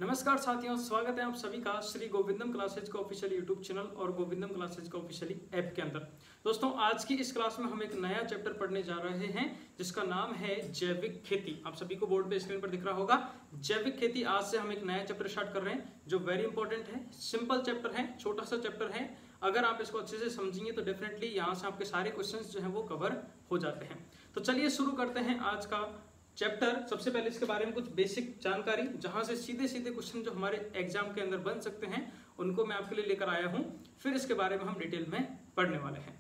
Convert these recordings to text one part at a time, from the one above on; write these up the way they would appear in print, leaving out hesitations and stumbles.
नमस्कार साथियों, स्वागत है आप सभी का श्री गोविंदम क्लासेज का ऑफिशियल यूट्यूब चैनल और गोविंदम क्लासेज का ऑफिशियली ऐप के अंदर। दोस्तों, आज की इस क्लास में हम एक नया चैप्टर पढ़ने जा रहे हैं जिसका नाम है जैविक खेती। आप सभी को बोर्ड पे स्क्रीन पर दिख रहा होगा जैविक खेती। आज से हम एक नया चैप्टर स्टार्ट कर रहे हैं जो वेरी इंपॉर्टेंट है, सिंपल चैप्टर है, छोटा सा चैप्टर है। अगर आप इसको अच्छे से समझेंगे तो डेफिनेटली यहाँ से आपके सारे क्वेश्चन जो है वो कवर हो जाते हैं। तो चलिए शुरू करते हैं आज का चैप्टर। सबसे पहले इसके बारे में कुछ बेसिक जानकारी, जहां से सीधे सीधे क्वेश्चन जो हमारे एग्जाम के अंदर बन सकते हैं उनको मैं आपके लिए लेकर आया हूं। फिर इसके बारे में हम डिटेल में पढ़ने वाले हैं।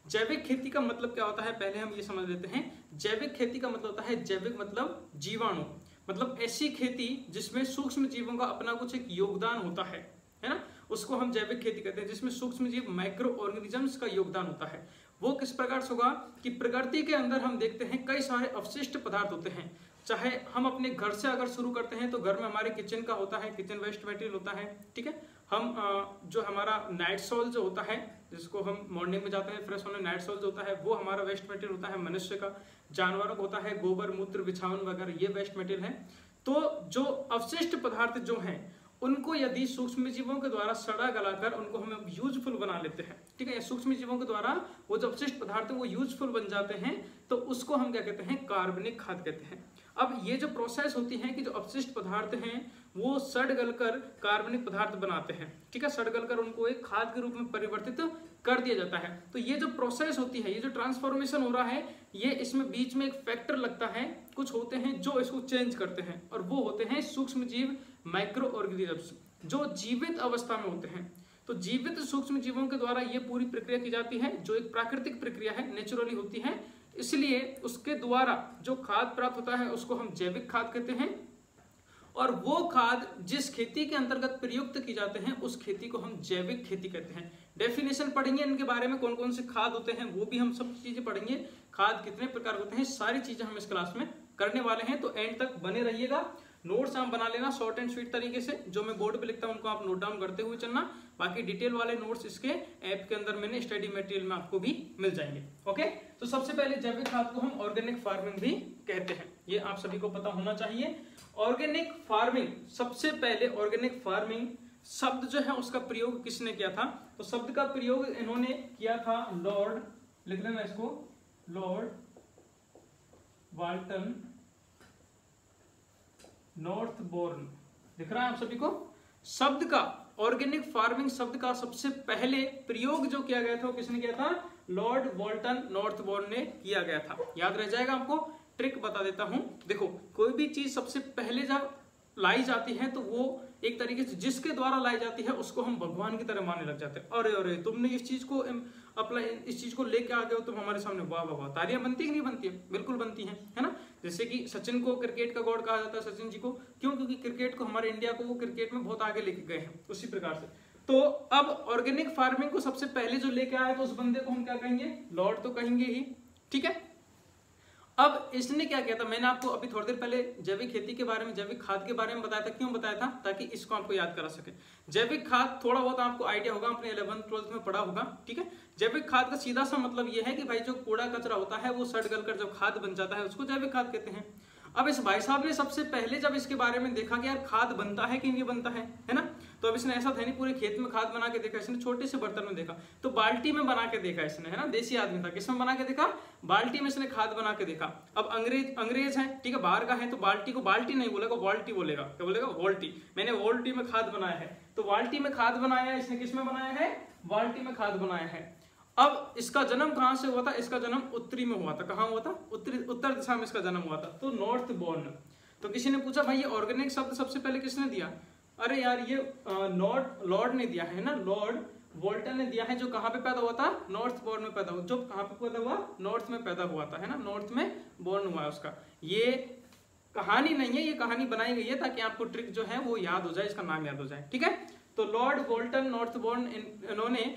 जैविक खेती का मतलब क्या होता है, पहले हम ये समझ लेते हैं। जैविक खेती का मतलब होता है, जैविक मतलब जीवाणु, मतलब ऐसी खेती जिसमें सूक्ष्म जीवों का अपना कुछ एक योगदान होता है ना, उसको हम जैविक खेती कहते हैं। जिसमें सूक्ष्म जीव माइक्रो ऑर्गेनिजम्स का योगदान होता है। वो किस प्रकार से होगा कि प्रकृति के अंदर हम देखते हैं कई सारे अवशिष्ट पदार्थ होते हैं। चाहे हम अपने घर से अगर शुरू करते हैं तो घर में हमारे किचन का होता है, किचन वेस्ट मटेरियल होता है, ठीक है। हम जो हमारा नाइट सोल जो होता है, जिसको हम मॉर्निंग में जाते हैं फ्रेश होने, नाइट सोल जो होता है वो हमारा वेस्ट मटेरियल होता है मनुष्य का। जानवरों का होता है गोबर, मूत्र, बिछावन वगैरह, ये वेस्ट मटेरियल है। तो जो अवशिष्ट पदार्थ जो हैं उनको यदि सूक्ष्म जीवों के द्वारा सड़ा गलाकर उनको हम यूजफुल बना लेते हैं, ठीक है। सूक्ष्म जीवों के द्वारा वो जो अवशिष्ट पदार्थ है वो यूजफुल बन जाते हैं, तो उसको हम क्या कहते हैं, कार्बनिक खाद कहते हैं। अब ये जो प्रोसेस होती है कि जो अवशिष्ट पदार्थ हैं वो सड़ गलकर कार्बनिक पदार्थ बनाते हैं, ठीक है। सड़ गलकर उनको एक खाद के रूप में परिवर्तित कर दिया जाता है। तो ये जो प्रोसेस होती है, ये जो ट्रांसफॉर्मेशन हो रहा है, ये इसमें बीच में एक फैक्टर लगता है, कुछ होते हैं जो इसको चेंज करते हैं, और वो होते हैं सूक्ष्म जीव माइक्रो ऑर्गेनिजम्स, जो जीवित अवस्था में होते हैं। तो जीवित सूक्ष्म जीवों के द्वारा ये पूरी प्रक्रिया की जाती है, जो एक प्राकृतिक प्रक्रिया है, नेचुरली होती है। इसलिए उसके द्वारा जो खाद प्राप्त होता है उसको हम जैविक खाद कहते हैं। और वो खाद जिस खेती के अंतर्गत प्रयुक्त की जाते हैं उस खेती को हम जैविक खेती कहते हैं। डेफिनेशन पढ़ेंगे इनके बारे में, कौन कौन से खाद होते हैं वो भी हम सब चीजें पढ़ेंगे। खाद कितने प्रकार होते हैं, सारी चीजें हम इस क्लास में करने वाले हैं। तो एंड तक बने रहिएगा। नोट्स आप बना लेना शॉर्ट एंड स्वीट तरीके से, जो मैं बोर्ड पे लिखता हूं उनको आप नोट डाउन करते हुए चलना। बाकी डिटेल वाले नोट्स इसके ऐप के अंदर मैंने स्टडी मटेरियल में आपको भी मिल जाएंगे। ओके, तो सबसे पहले जैविक खाद को हम ऑर्गेनिक फार्मिंग भी कहते हैं, ये आप सभी को पता होना चाहिए। ऑर्गेनिक फार्मिंग, सबसे पहले ऑर्गेनिक फार्मिंग शब्द जो है उसका प्रयोग किसने किया था, तो शब्द का प्रयोग इन्होंने किया था लॉर्ड, लिख लेना इसको, लॉर्ड वाल्टन नॉर्थबोर्न। दिख रहा है आप सभी को। शब्द का, ऑर्गेनिक फार्मिंग शब्द का सबसे पहले प्रयोग जो किया गया था वो किसने किया था, लॉर्ड वाल्टन नॉर्थबोर्न ने किया गया था। याद रह जाएगा आपको। ट्रिक बता देता हूं, देखो कोई भी चीज सबसे पहले जब लाई जाती है तो वो एक तरीके से जिसके द्वारा लाई जाती है उसको हम भगवान की तरह मानने लग जाते हैं। अरे अरे तुमने इस चीज को अप्लाई, इस चीज को लेके आ गए हो, तुम हमारे सामने, वाह वाह वाह। तालियां बनती है कि नहीं बनती है, बिल्कुल बनती है, है ना। जैसे कि सचिन को क्रिकेट का गॉड कहा जाता है, सचिन जी को, क्यों, क्योंकि क्रिकेट को, हमारे इंडिया को वो क्रिकेट में बहुत आगे लेके गए हैं। उसी प्रकार से तो अब ऑर्गेनिक फार्मिंग को सबसे पहले जो लेके आया तो उस बंदे को हम क्या कहेंगे, लॉर्ड तो कहेंगे ही, ठीक है। अब इसने क्या किया था, मैंने आपको अभी थोड़ी देर पहले जैविक खेती के बारे में, जैविक खाद के बारे में बताया था। क्यों बताया था, ताकि इसको आपको याद करा सके। जैविक खाद थोड़ा बहुत आपको आइडिया होगा, आपने 11th 12th में पढ़ा होगा, ठीक है। जैविक खाद का सीधा सा मतलब यह है कि भाई जो कूड़ा कचरा होता है वो सड़ गल कर जो खाद बन जाता है उसको जैविक खाद कहते हैं। अब इस भाई साहब ने सबसे पहले जब इसके बारे में देखा कि यार खाद बनता है कि नहीं बनता है ना, तो अब इसने ऐसा था नहीं पूरे खेत में खाद बना के देखा, इसने छोटे से बर्तन में देखा, तो बाल्टी में बना के देखा इसने, है ना। देसी आदमी था, किसमें बना के देखा, बाल्टी में इसने खाद बना के देखा। अब अंग्रेज है, ठीक है, बाहर का है, तो बाल्टी को बाल्टी नहीं बोलेगा, वोल्टी बोलेगा। क्या बोलेगा, वोल्टी। मैंने वोल्टी में खाद बनाया है, तो बाल्टी में खाद बनाया है इसने, किसमें बनाया है, बाल्टी में खाद बनाया है। अब इसका जन्म कहां से हुआ था, इसका जन्म उत्तरी में हुआ था। कहां हुआ था, उत्तर दिशा में इसका जन्म हुआ था, तो नॉर्थ बोर्न। तो किसी ने पूछा भाई ये ऑर्गेनिक शब्द सबसे पहले किसने दिया, अरे यार ये लॉर्ड ने दिया है ना, लॉर्ड वोल्टन ने दिया है, जो कहां पे पैदा हुआ था, नॉर्थ बोर्न में पैदा हुआ। जो कहां पे पैदा हुआ, नॉर्थ में पैदा हुआ था, है ना, नॉर्थ में बोर्न हुआ है उसका। ये कहानी नहीं है, ये कहानी बनाई गई है ताकि आपको ट्रिक जो है वो याद हो जाए, इसका नाम याद हो जाए, ठीक है। तो लॉर्ड वोल्टन नॉर्थबोर्न, इन्होंने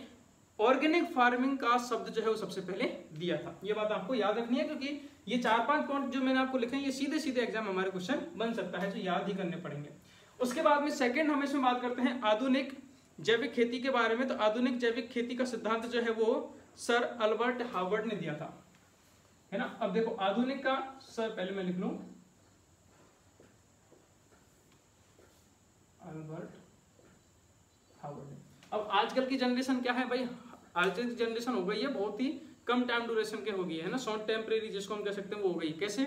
ऑर्गेनिक फार्मिंग का शब्द जो है वो सबसे पहले दिया था। ये बात आपको याद रखनी है, क्योंकि ये 4-5 पॉइंट जो मैंने आपको लिखे हैं ये सीधे सीधे एग्जाम हमारे क्वेश्चन बन सकता है, जो याद ही करने पड़ेंगे। उसके बाद में सेकंड हम इसमें बात करते हैं आधुनिक जैविक खेती के बारे में। तो आधुनिक जैविक खेती का सिद्धांत जो है वो सर अल्बर्ट हार्वर्ड ने दिया था, है ना। अब देखो आधुनिक का सर, पहले मैं लिख लूं, अल्बर्ट हावर्ड। अब आजकल की जनरेशन क्या है भाई, आजकल की जनरेशन हो गई है बहुत ही कम टाइम ड्यूरेशन के हो गई है ना, शॉर्ट टेम्परेरी जिसको हम कह सकते हैं वो हो गई। कैसे,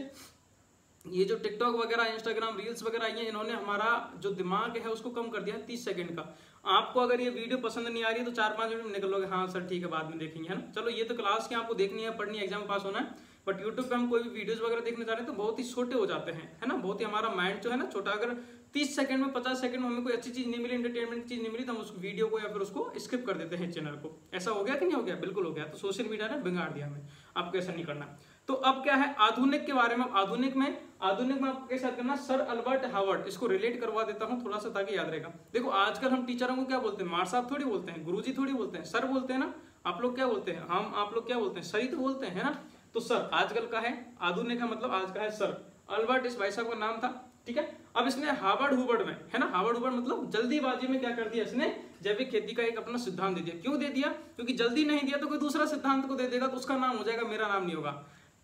ये जो टिकटॉक वगैरह, इंस्टाग्राम रील्स वगैरह आई है, इन्होंने हमारा जो दिमाग है उसको कम कर दिया 30 सेकंड का। आपको अगर ये वीडियो पसंद नहीं आ रही है तो 4-5 मिनट में निकलोगे, हाँ सर ठीक है बाद में देखेंगे, है ना। चलो ये तो क्लास की आपको देखनी है, पढ़नी है, एग्जाम पास होना है, बट यूट्यूब पे हम कोई भी वीडियोस वगैरह देखने जा रहे हैं तो बहुत ही छोटे हो जाते हैं, है ना, बहुत ही हमारा माइंड जो है ना छोटा। अगर 30 सेकंड में 50 सेकंड में हमें कोई अच्छी चीज नहीं मिली, एंटरटेनमेंट की चीज नहीं मिली, तो हम उस वीडियो को या फिर उसको स्किप कर देते हैं चैनल को। ऐसा हो गया कि नहीं हो गया, बिल्कुल हो गया। तो सोशल मीडिया ने बिगाड़ दिया हमें, आपको ऐसा नहीं करना। तो अब क्या है आधुनिक के बारे में, आधुनिक में आपको कैसे याद करना, सर अल्बर्ट हावर्ड, इसको रिलेट करवा देता हूं थोड़ा सा ताकि याद रहेगा। देखो आजकल हम टीचरों को क्या बोलते हैं, मार साहब थोड़ी बोलते हैं, गुरुजी थोड़ी बोलते हैं, सर बोलते हैं ना। आप लोग क्या बोलते हैं, आप लोग क्या बोलते हैं, सर ही तो बोलते हैं, है ना। तो सर आजकल का है, आधुनिक का मतलब आज का है सर। अल्बर्ट इस भाई साहब का नाम था, ठीक है। अब इसने हार्वर्ड हुबर्ड में, है ना, हार्वर्ड हुबर्ड मतलब जल्दीबाजी में क्या कर दिया इसने, जैविक खेती का एक अपना सिद्धांत दे दिया। क्यों दे दिया, क्योंकि जल्दी नहीं दिया तो कोई दूसरा सिद्धांत को दे देगा तो उसका नाम हो जाएगा, मेरा नाम नहीं होगा।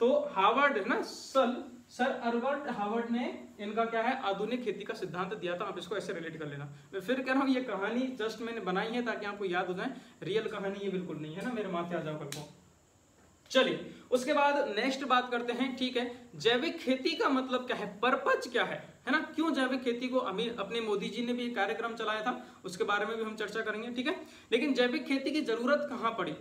तो हार्वर्ड है ना, सर अल्बर्ट हार्वर्ड ने इनका क्या है आधुनिक खेती का सिद्धांत दिया था। आप इसको ऐसे रिलेट कर लेना। मैं फिर कह रहा हूँ ये कहानी जस्ट मैंने बनाई है ताकि आपको याद हो जाए, रियल कहानी ये बिल्कुल नहीं है ना, मेरे माथे आ जाओ कल को। चलिए उसके बाद नेक्स्ट बात करते हैं, ठीक है, जैविक खेती का मतलब क्या है, पर्पज क्या है ना, क्यों जैविक खेती को अभी अपने मोदी जी ने भी एक कार्यक्रम चलाया था, उसके बारे में भी हम चर्चा करेंगे, ठीक है। लेकिन जैविक खेती की जरूरत कहां पड़ी।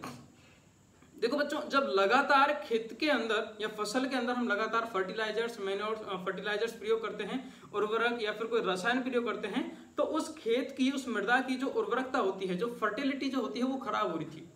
देखो बच्चों, जब लगातार खेत के अंदर या फसल के अंदर हम लगातार फर्टिलाइजर्स, फर्टिलाइजर्स प्रयोग करते हैं, उर्वरक या फिर कोई रसायन प्रयोग करते हैं, तो उस खेत की, उस मृदा की जो उर्वरकता होती है, जो फर्टिलिटी जो होती है वो खराब हो रही थी।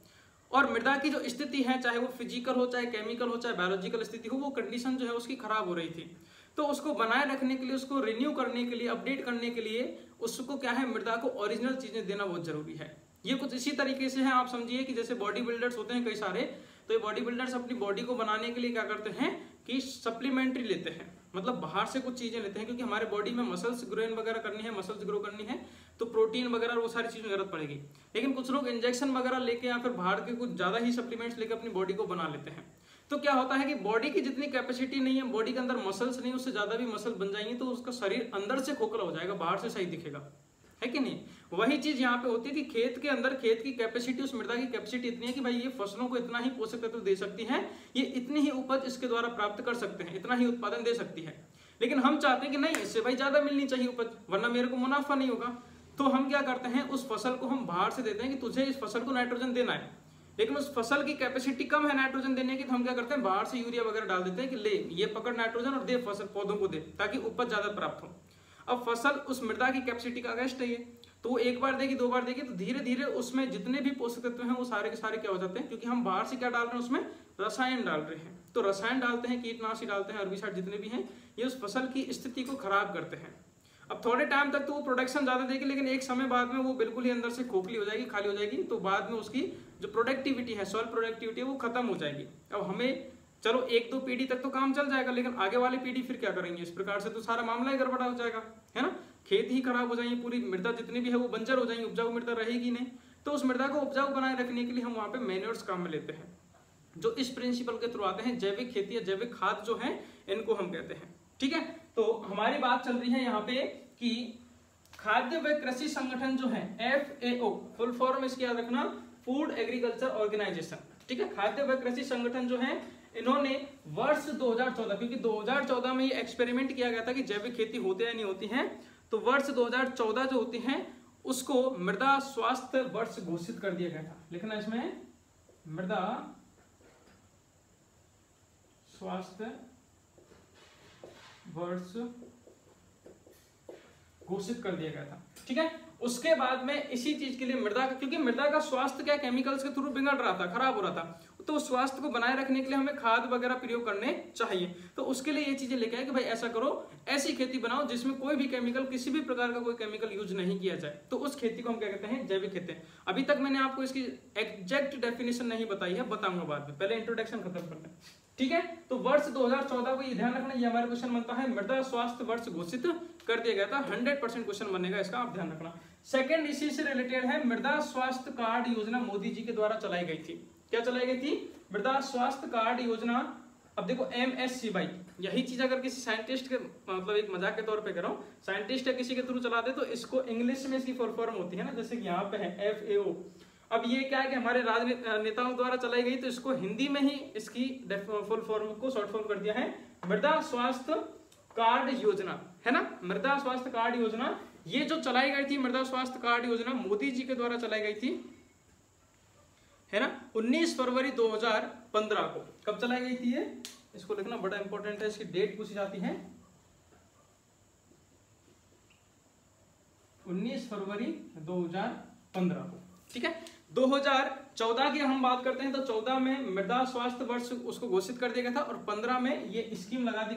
और मृदा की जो स्थिति है, चाहे वो फिजिकल हो, चाहे केमिकल हो, चाहे बायोलॉजिकल स्थिति हो, वो कंडीशन जो है उसकी खराब हो रही थी। तो उसको बनाए रखने के लिए, उसको रिन्यू करने के लिए, अपडेट करने के लिए उसको क्या है, मृदा को ओरिजिनल चीजें देना बहुत जरूरी है। ये कुछ इसी तरीके से है, आप समझिए कि जैसे बॉडी बिल्डर्स होते हैं कई सारे, तो ये बॉडी बिल्डर्स अपनी बॉडी को बनाने के लिए क्या करते हैं कि सप्लीमेंट्री लेते हैं, मतलब बाहर से कुछ चीजें लेते हैं, क्योंकि हमारे बॉडी में मसल्स ग्रोन वगैरह करनी है, मसल्स ग्रो करनी है, तो प्रोटीन वगैरह वो सारी चीजों की जरूरत पड़ेगी। लेकिन कुछ लोग इंजेक्शन वगैरह लेके या फिर बाहर के कुछ ज्यादा ही सप्लीमेंट्स लेके अपनी बॉडी को बना लेते हैं। तो क्या होता है कि बॉडी की जितनी कैपेसिटी नहीं है, बॉडी के अंदर मसल्स नहीं, उससे ज्यादा भी मसल बन जाएंगे, तो उसका शरीर अंदर से खोखला हो जाएगा, बाहर से सही दिखेगा, है कि नहीं। वही चीज यहाँ पे होती है कि खेत के अंदर खेत की कैपेसिटी, उस मृदा की कैपेसिटी इतनी है कि भाई ये फसलों को इतना ही पोषक तत्व दे सकती है, ये इतनी ही उपज इसके द्वारा प्राप्त कर सकते हैं, इतना ही उत्पादन दे सकती है। लेकिन हम चाहते हैं कि नहीं, इससे भाई ज्यादा मिलनी चाहिए उपज, वरना मेरे को मुनाफा नहीं होगा। तो हम क्या करते हैं, उस फसल को हम बाहर से देते हैं कि तुझे इस फसल को नाइट्रोजन देना है, लेकिन उस फसल की कैपेसिटी कम है नाइट्रोजन देने की, तो हम क्या करते हैं बाहर से यूरिया वगैरह डाल देते हैं कि ले ये पकड़ नाइट्रोजन और दे फसल पौधों को दे, ताकि उपज ज्यादा प्राप्त हो। अब फसल उस मृदा की कैपेसिटी का अगेंस्ट है ये, तो वो एक बार देगी, 2 बार देगी, तो धीरे धीरे उसमें जितने भी पोषक तत्व हैं वो सारे के सारे क्या हो जाते हैं, क्योंकि हम बाहर से क्या डाल रहे हैं, उसमें रसायन डाल रहे हैं। तो रसायन डालते हैं, कीटनाशी डालते हैं, हेर्बिसाइड जितने भी हैं, ये उस फसल की स्थिति को खराब करते हैं। अब थोड़े टाइम तक तो वो प्रोडक्शन ज्यादा देगी, लेकिन एक समय बाद में वो बिल्कुल ही अंदर से खोखली हो जाएगी, खाली हो जाएगी, तो बाद में उसकी जो प्रोडक्टिविटी है, सॉइल प्रोडक्टिविटी है, वो खत्म हो जाएगी। अब हमें चलो 1-2 पीढ़ी तक तो काम चल जाएगा, लेकिन आगे वाली पीढ़ी फिर क्या करेंगे, इस प्रकार से तो सारा मामला ही गड़बड़ा हो जाएगा, है ना। खेत ही खराब हो जाएंगे, पूरी मृदा जितनी भी है वो बंजर हो जाएंगी, उपजाऊ मृदा रहेगी नहीं। तो उस मृदा को उपजाऊ बनाए रखने के लिए हम वहां पे मैन्योर्स काम में लेते हैं, जो इस प्रिंसिपल के थ्रू आते हैं। जैविक खेती या जैविक खाद जो है इनको हम कहते हैं, ठीक है। तो हमारी बात चल रही है यहाँ पे कि खाद्य व कृषि संगठन जो है FAO, फुल फॉर्म इसकी याद रखना, फूड एग्रीकल्चर ऑर्गेनाइजेशन, ठीक है। खाद्य व कृषि संगठन जो है, इन्होंने वर्ष 2014, क्योंकि 2014 में ये एक्सपेरिमेंट किया गया था कि जैविक खेती होती है या नहीं होती है, तो वर्ष 2014 जो होती है उसको मृदा स्वास्थ्य वर्ष घोषित कर दिया गया था। लिखना इसमें मृदा स्वास्थ्य वर्ष घोषित कर दिया गया था, ठीक है। उसके बाद में इसी चीज के लिए मृदा का, क्योंकि मृदा का स्वास्थ्य क्या केमिकल्स के थ्रू बिगड़ रहा था, खराब हो रहा था, तो स्वास्थ्य को बनाए रखने के लिए हमें खाद वगैरह प्रयोग करने चाहिए। तो उसके लिए ये चीजें लेके आए कि भाई ऐसा करो, ऐसी खेती बनाओ जिसमें कोई भी केमिकल, किसी भी प्रकार का कोई केमिकल यूज नहीं किया जाए, तो उस खेती को हम क्या कहते हैं, जैविक खेती। अभी तक मैंने आपको इसकी एग्जैक्ट डेफिनेशन नहीं बताई है, बताऊंगा बाद में, पहले इंट्रोडक्शन खत्म करना है, ठीक है। तो वर्ष 2014 को ये ध्यान रखना, ये हमारा क्वेश्चन बनता है, मृदा स्वास्थ्य वर्ष घोषित कर दिया गया था, 100% क्वेश्चन बनेगा इसका, आप ध्यान रखना। सेकंड इसी से रिलेटेड है, मृदा स्वास्थ्य कार्ड योजना मोदी जी के द्वारा चलाई गई थी। क्या चलाई गई थी, मृदा स्वास्थ्य कार्ड योजना अब देखो MSCY, यही चीज अगर किसी साइंटिस्ट के मतलब एक मजाक के तौर पे कर रहा हूँ, साइंटिस्ट या किसी के थ्रू चला दे तो इसको इंग्लिश में इसकी फुल फॉर्म होती है ना, जैसे कि यहाँ पे है FAO। अब ये क्या है कि हमारे राजनेताओं द्वारा चलाई गई, तो इसको हिंदी में ही इसकी फुल फॉर्म को शॉर्ट फॉर्म कर दिया है मृदा स्वास्थ्य कार्ड योजना, है ना, मृदा स्वास्थ्य कार्ड योजना। ये जो चलाई गई थी मृदा स्वास्थ्य कार्ड योजना मोदी जी के द्वारा चलाई गई थी, है ना, 19 फरवरी 2015 को। कब चलाई गई थी ये, इसको लिखना बड़ा इंपॉर्टेंट है, इसकी डेट पूछी जाती है, 19 फरवरी 2015 को, ठीक है। 2014 की हम बात करते हैं तो 14 में मृदा स्वास्थ्य वर्ष उसको घोषित कर दिया गया था, और 15 में ये स्कीम लगा दी,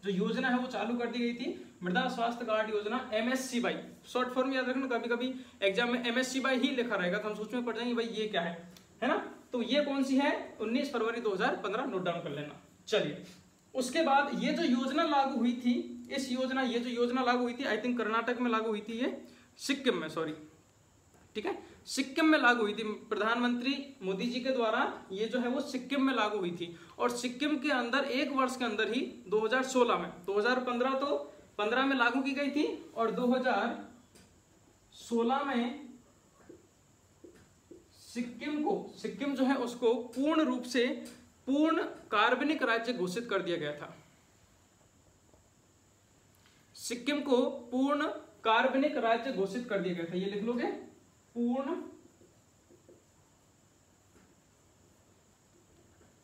जो योजना है वो चालू कर दी गई थी, मृदा स्वास्थ्य कार्ड योजना, MSCY। शॉर्ट फॉर्म याद रखना, कभी कभी एग्जाम में MSCY ही लिखा रहेगा तो हम सोच में पड़ जाएंगे भाई ये क्या है ना। तो ये कौन सी है, 19 फरवरी 2015, नोट डाउन कर लेना। चलिए, उसके बाद ये जो योजना लागू हुई थी, ये जो योजना लागू हुई थी, आई थिंक कर्नाटक में लागू हुई थी, ये सिक्किम में, सॉरी, ठीक है, सिक्किम में लागू हुई थी। प्रधानमंत्री मोदी जी के द्वारा ये जो है वो सिक्किम में लागू हुई थी, और सिक्किम के अंदर एक वर्ष के अंदर ही 2016 में, 2015 तो 15 में लागू की गई थी, और 2016 में सिक्किम जो है उसको पूर्ण रूप से पूर्ण कार्बनिक राज्य घोषित कर दिया गया था। सिक्किम को पूर्ण कार्बनिक राज्य घोषित कर दिया गया था, ये लिख लोगे, पूर्ण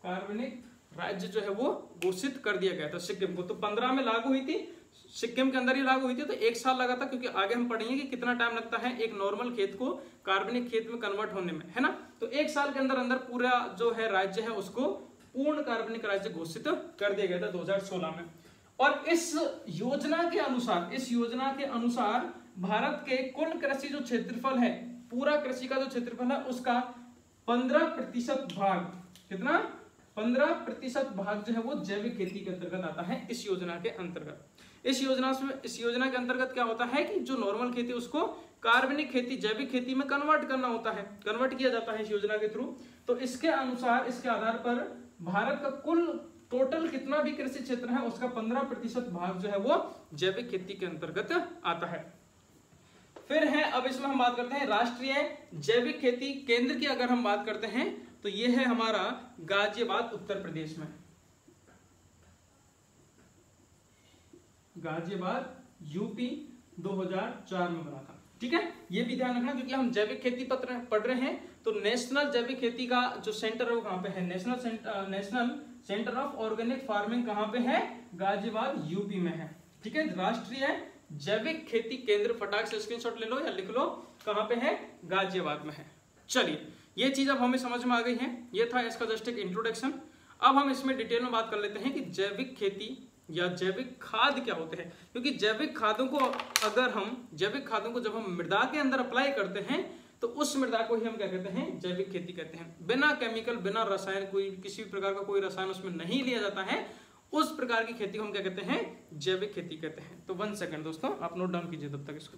कार्बनिक राज्य जो है वो घोषित कर दिया गया था सिक्किम को। तो 15 में लागू हुई थी, सिक्किम के अंदर ही लागू हुई थी, तो 1 साल लगा था, क्योंकि आगे हम पढ़ेंगे कि कितना टाइम लगता है एक नॉर्मल खेत को कार्बनिक खेत में कन्वर्ट होने में, है ना। तो 1 साल के अंदर अंदर पूरा जो है राज्य है उसको पूर्ण कार्बनिक राज्य घोषित कर दिया गया था 2016 में। और इस योजना के अनुसार भारत के कुल कृषि जो क्षेत्रफल है, पूरा कृषि का जो क्षेत्रफल है उसका 15% भाग, कितना, 15% भाग जो है वो जैविक खेती के अंतर्गत आता है। इस योजना के अंतर्गत, इस योजना के अंतर्गत क्या होता है कि जो नॉर्मल खेती उसको कार्बनिक खेती, जैविक खेती में कन्वर्ट करना होता है, कन्वर्ट किया जाता है इस योजना के थ्रू। तो इसके अनुसार, इसके आधार पर भारत का कुल टोटल कितना भी कृषि क्षेत्र है उसका 15% भाग जो है वो जैविक खेती के अंतर्गत आता है। फिर है, अब इसमें हम बात करते हैं राष्ट्रीय जैविक खेती केंद्र की। अगर हम बात करते हैं तो ये है हमारा गाजियाबाद, उत्तर प्रदेश में, गाजियाबाद यूपी 2004 में बना था, ठीक है। ये भी ध्यान रखना, क्योंकि हम जैविक खेती पढ़ रहे हैं, तो नेशनल जैविक खेती का जो सेंटर है वो कहां पे है, national centre of organic farming कहां पे है, गाजियाबाद यूपी में है, ठीक है। राष्ट्रीय जैविक खेती केंद्र, फटाक से स्क्रीनशॉट ले लो या लिख लो, कहां पे है, गाजियाबाद में है। चलिए, ये चीज अब हमें समझ में आ गई है, ये था इसका जस्ट एक इंट्रोडक्शन। अब हम इसमें डिटेल में बात कर लेते हैं कि जैविक खेती या जैविक खाद क्या होते हैं, क्योंकि जैविक खादों को जब हम मृदा के अंदर अप्लाई करते हैं तो उस मृदा को ही हम क्या कहते हैं, जैविक खेती कहते हैं। बिना केमिकल, बिना रसायन, कोई किसी भी प्रकार का कोई रसायन उसमें नहीं लिया जाता है, उस प्रकार की खेती को हम क्या कहते हैं, जैविक खेती कहते हैं। तो 1 सेकंड दोस्तों, आप नोट डाउन कीजिए तब तक इसको।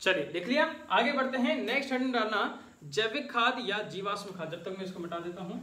चलिए, लिख लिया, आगे बढ़ते हैं। नेक्स्ट हेडिंग डालना जैविक खाद या जीवाश्म खाद। जब तक मैं इसको मिटा देता हूं,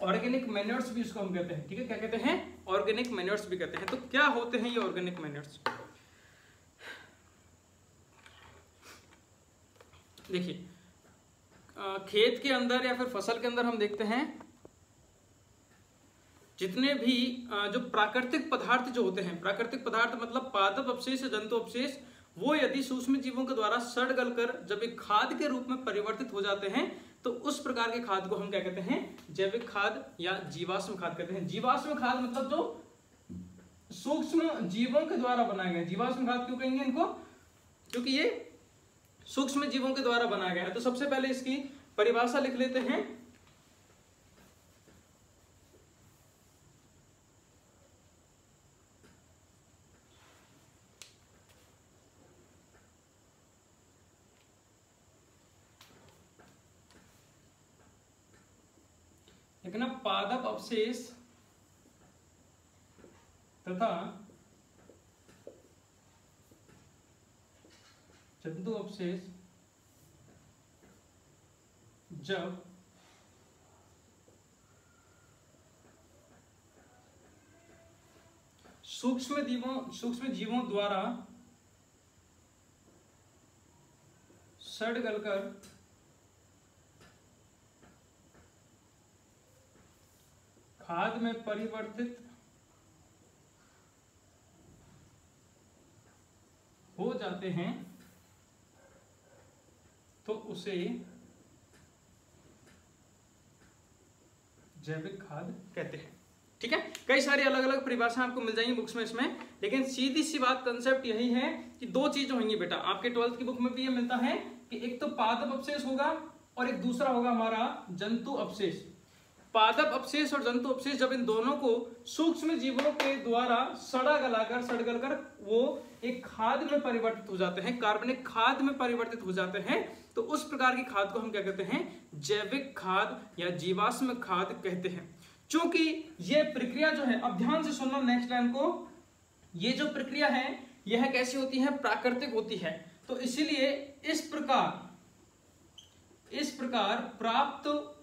ऑर्गेनिक मैन्योर्स भी इसको हम कहते हैं, ठीक है, क्या कहते हैं, ऑर्गेनिक मैन्योर्स भी कहते हैं। तो क्या होते हैं ये ऑर्गेनिक मैन्योर्स? देखिए खेत के अंदर या फिर फसल के अंदर हम देखते हैं जितने भी जो प्राकृतिक पदार्थ जो होते हैं, प्राकृतिक पदार्थ मतलब पादप अवशेष, जंतु अवशेष, वो यदि सूक्ष्म जीवों के द्वारा सड़ गलकर जब एक खाद के रूप में परिवर्तित हो जाते हैं तो उस प्रकार के खाद को हम क्या कहते हैं, जैविक खाद या जीवाश्म खाद कहते हैं। जीवाश्म खाद मतलब जो सूक्ष्म जीवों के द्वारा बनाए गए। जीवाश्म खाद क्यों कहेंगे इनको? क्योंकि ये सूक्ष्म जीवों के द्वारा बनाया गया है। तो सबसे पहले इसकी परिभाषा लिख लेते हैं। लेकिन अब पादप अवशेष तथा जंतु अवशेष जब सूक्ष्म जीवों द्वारा सड़ गलकर खाद में परिवर्तित हो जाते हैं तो उसे जैविक खाद कहते हैं। ठीक है, कई सारी अलग अलग परिभाषा आपको मिल जाएंगी बुक्स में इसमें, लेकिन सीधी सी बात कंसेप्ट यही है कि दो चीज होंगी बेटा। आपके 12th की बुक में भी ये मिलता है कि एक तो पादप अवशेष होगा और एक दूसरा होगा हमारा जंतु अवशेष। पादप अवशेष और जंतु अवशेष जब इन दोनों को सूक्ष्म जीवों के द्वारा सड़ गलकर वो एक खाद में परिवर्तित हो जाते हैं, कार्बनिक खाद में परिवर्तित हो जाते हैं, तो उस प्रकार की खाद को हम क्या कहते हैं, जैविक खाद या जीवाश्म खाद कहते हैं। चूंकि ये प्रक्रिया जो है, अब ध्यान से सुनना नेक्स्ट लाइन को, ये जो प्रक्रिया है यह कैसी होती है, प्राकृतिक होती है। तो इसीलिए इस प्रकार प्राप्त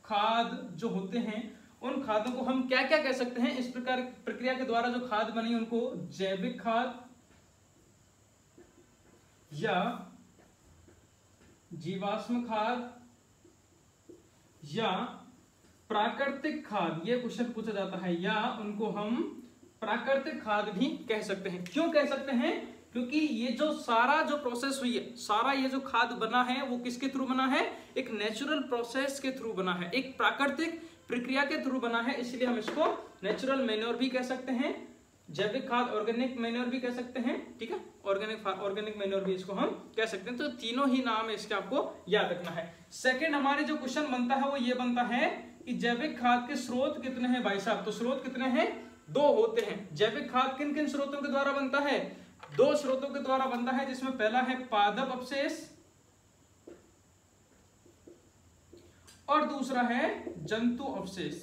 खाद जो होते हैं उन खादों को हम क्या क्या कह सकते हैं, इस प्रकार प्रक्रिया के द्वारा जो खाद बनी उनको जैविक खाद या जीवाश्म खाद या प्राकृतिक खाद, ये क्वेश्चन पूछा जाता है, या उनको हम प्राकृतिक खाद भी कह सकते हैं। क्यों कह सकते हैं? क्योंकि ये जो सारा जो प्रोसेस हुई है, सारा ये जो खाद बना है वो किसके थ्रू बना है, एक नेचुरल प्रोसेस के थ्रू बना है, एक प्राकृतिक प्रक्रिया के थ्रू बना है, इसलिए हम इसको नेचुरल मैन्योर भी कह सकते हैं, जैविक खाद ऑर्गेनिक मैन्योर भी कह सकते हैं। ठीक है, ऑर्गेनिक मैन्योर भी इसको हम कह सकते हैं। तो तीनों ही नाम इसके आपको याद रखना है। सेकंड हमारे जो क्वेश्चन बनता है वो ये बनता है कि जैविक खाद के स्रोत कितने हैं भाई साहब? तो स्रोत कितने हैं? 2 होते हैं। जैविक खाद किन किन स्रोतों के द्वारा बनता है? 2 स्रोतों के द्वारा बनता है, जिसमें पहला है पादप अवशेष और दूसरा है जंतु अवशेष।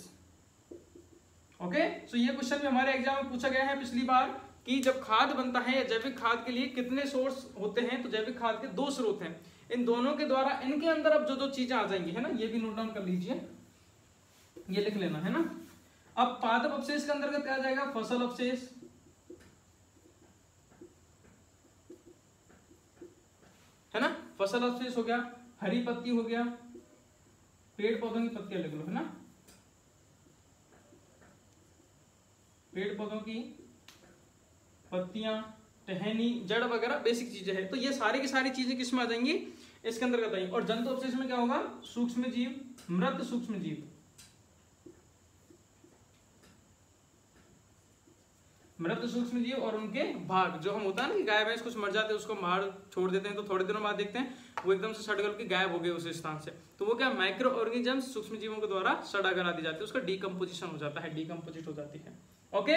ओके, सो ये क्वेश्चन भी हमारे एग्जाम में पूछा गया है पिछली बार कि जब खाद बनता है या जैविक खाद के लिए कितने सोर्स होते हैं, तो जैविक खाद के 2 स्रोत हैं। इन दोनों के द्वारा इनके अंदर अब जो चीजें आ जाएंगी, है ना, ये भी नोट डाउन कर लीजिए, ये लिख लेना है ना। अब पादप अवशेष के अंतर्गत क्या आ जाएगा? फसल अवशेष, है ना, फसल अवशेष हो गया, हरी पत्ती हो गया, पेड़ पौधों की पत्तियां लिख लो, है ना, पेड़ पौधों की पत्तियां, टहनी, जड़ वगैरह बेसिक चीजें हैं। तो ये सारी की सारी चीजें किसमें आ जाएंगी? इसके अंतर्गत आएंगी। और जंतु अवशेष में क्या होगा? सूक्ष्म जीव, मृत सूक्ष्म जीव, मृत सूक्ष्म जीव और उनके भाग, जो हम होता है ना कि गाय भैंस कुछ मर जाते हैं उसको बाहर छोड़ देते हैं, तो थोड़े दिनों बाद देखते हैं वो एकदम से सड़ गल के गायब हो गए उस स्थान से, तो वो क्या माइक्रो ऑर्गेनिजम्स सूक्ष्म जीवों के द्वारा सड़ा गला दी जाती है, उसका डीकम्पोजिशन हो जाता है, डीकम्पोजिट हो जाती है। ओके,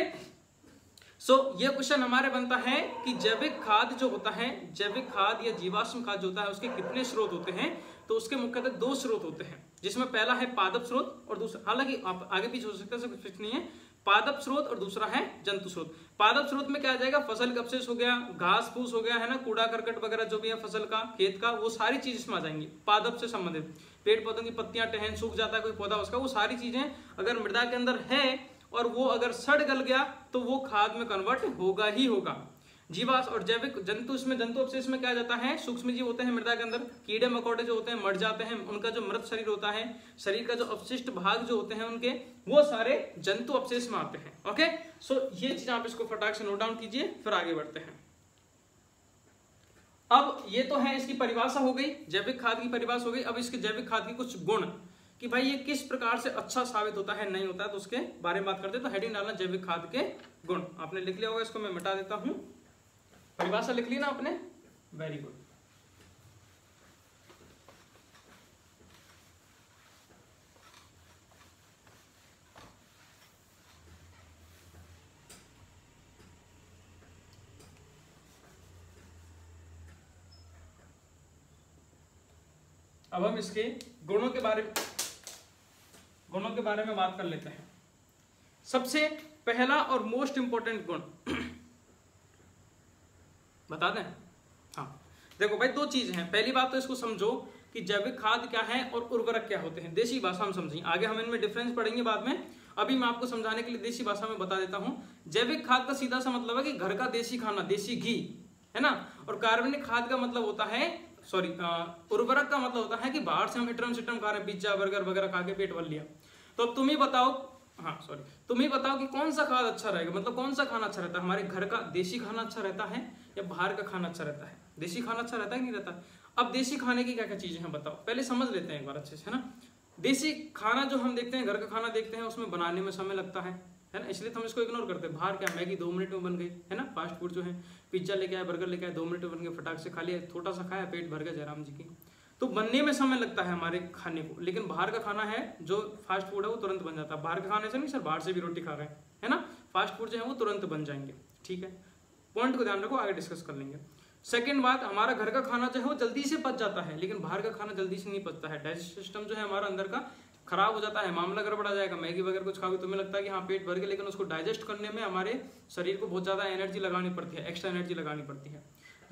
सो ये क्वेश्चन हमारे बनता है कि जैविक खाद जो होता है, जैविक खाद या जीवाश्म खाद जो होता है उसके कितने स्रोत होते हैं? तो उसके मुख्यतः 2 स्रोत होते हैं, जिसमें पहला है पादप स्रोत और दूसरा, हालांकि आप आगे पीछे हो सकता है, कुछ नहीं है, पादप स्रोत और दूसरा है जंतु स्रोत। पादप स्रोत में क्या आ जाएगा? फसल का अवशेष हो गया, घास फूस हो गया, है ना, कूड़ा करकट वगैरह जो भी है फसल का, खेत का, वो सारी चीज इसमें आ जाएंगी पादप से संबंधित। पेड़ पौधों की पत्तियां, टहन सूख जाता है कोई पौधा उसका, वो सारी चीजें अगर मृदा के अंदर है और वो अगर सड़ गल गया तो वो खाद में कन्वर्ट होगा ही होगा। जीवाश्म और जैविक जंतु, इसमें जंतु अपशिष्ट में क्या जाता है, सूक्ष्म जीव होते हैं मृदा के अंदर, कीड़े मकोड़े जो होते हैं मर जाते हैं, उनका जो मृत शरीर होता है, शरीर का जो अपशिष्ट भाग जो होते हैं उनके, वो सारे जंतु अपशिष्ट में आते हैं। ओके, सो ये चीज आप इसको फटाक से नोट डाउन कीजिए, फिर आगे बढ़ते हैं। अब ये तो है इसकी परिभाषा हो गई, जैविक खाद की परिभाषा हो गई। अब इसके जैविक खाद की कुछ गुण कि भाई ये किस प्रकार से अच्छा साबित होता है, नहीं होता है, तो उसके बारे में बात करते हैं। तो हेडिंग डालना जैविक खाद के गुण, आपने लिख लिया होगा, इसको मैं मिटा देता हूं। परिभाषा लिख ली ना आपने, वेरी गुड। अब हम इसके गुणों के बारे में बात कर लेते हैं। सबसे पहला और मोस्ट इंपॉर्टेंट गुण बता दें। हाँ देखो भाई, दो चीज हैं। पहली बात तो इसको समझो कि जैविक खाद क्या है और उर्वरक क्या होते हैं, देसी भाषा हम समझेंगे, आगे हम इनमें डिफरेंस पढ़ेंगे बाद में। अभी मैं आपको समझाने के लिए देसी भाषा में बता देता हूं। जैविक खाद का सीधा सा मतलब है कि घर का देसी खाना, देसी घी, है ना। और कार्बनिक खाद का मतलब होता है, सॉरी, उर्वरक का मतलब होता है कि बाहर से हम इटरम सिटरम खा रहे हैं, पिज्जा बर्गर वगैरह खा के पेट भर लिया। तो अब तुम ही बताओ, हाँ सॉरी, तुम ही बताओ कि कौन सा खाद अच्छा रहेगा, मतलब कौन सा खाना अच्छा रहता है, हमारे घर का देसी खाना अच्छा रहता है या बाहर का खाना अच्छा रहता है। देसी खाना अच्छा रहता है कि नहीं रहता। अब देसी खाने की क्या क्या चीजें हैं बताओ, पहले समझ लेते हैं एक बार अच्छे से, है ना। देसी खाना जो हम देखते हैं, घर का खाना देखते हैं, उसमें बनाने में समय लगता है ना, इसलिए तो हम इसको इग्नोर करते हैं। बाहर क्या मैगी 2 मिनट में बन गई, है ना। फास्ट फूड जो है, पिज्जा लेके आए, बर्गर लेके आए, 2 मिनट में बन गए, फटाक से खा लिया, थोड़ा सा खाया, पेट भर गया जयराम जी की। तो बनने में समय लगता है हमारे खाने को। लेकिन बाहर का खाना है जो फास्ट फूड है वो तुरंत बन जाता है। बाहर के खाने से नहीं सर, बाहर से भी रोटी खा रहे हैं, है ना, फास्ट फूड जो है वो तुरंत बन जाएंगे। ठीक है, पॉइंट को ध्यान रखो, आगे डिस्कस कर लेंगे। सेकंड बात, हमारा घर का खाना जो है वो जल्दी से पच जाता है, लेकिन बाहर का खाना जल्दी से नहीं पचता है। डाइजेस्ट सिस्टम जो है हमारा अंदर का खराब हो जाता है, मामला गड़बड़ा जाएगा। मैगी वगैरह कुछ खाओगे तुम्हें लगता है कि हाँ पेट भर गया, लेकिन उसको डाइजेस्ट करने में हमारे शरीर को बहुत ज्यादा एनर्जी लगानी पड़ती है, एक्स्ट्रा एनर्जी लगानी पड़ती है।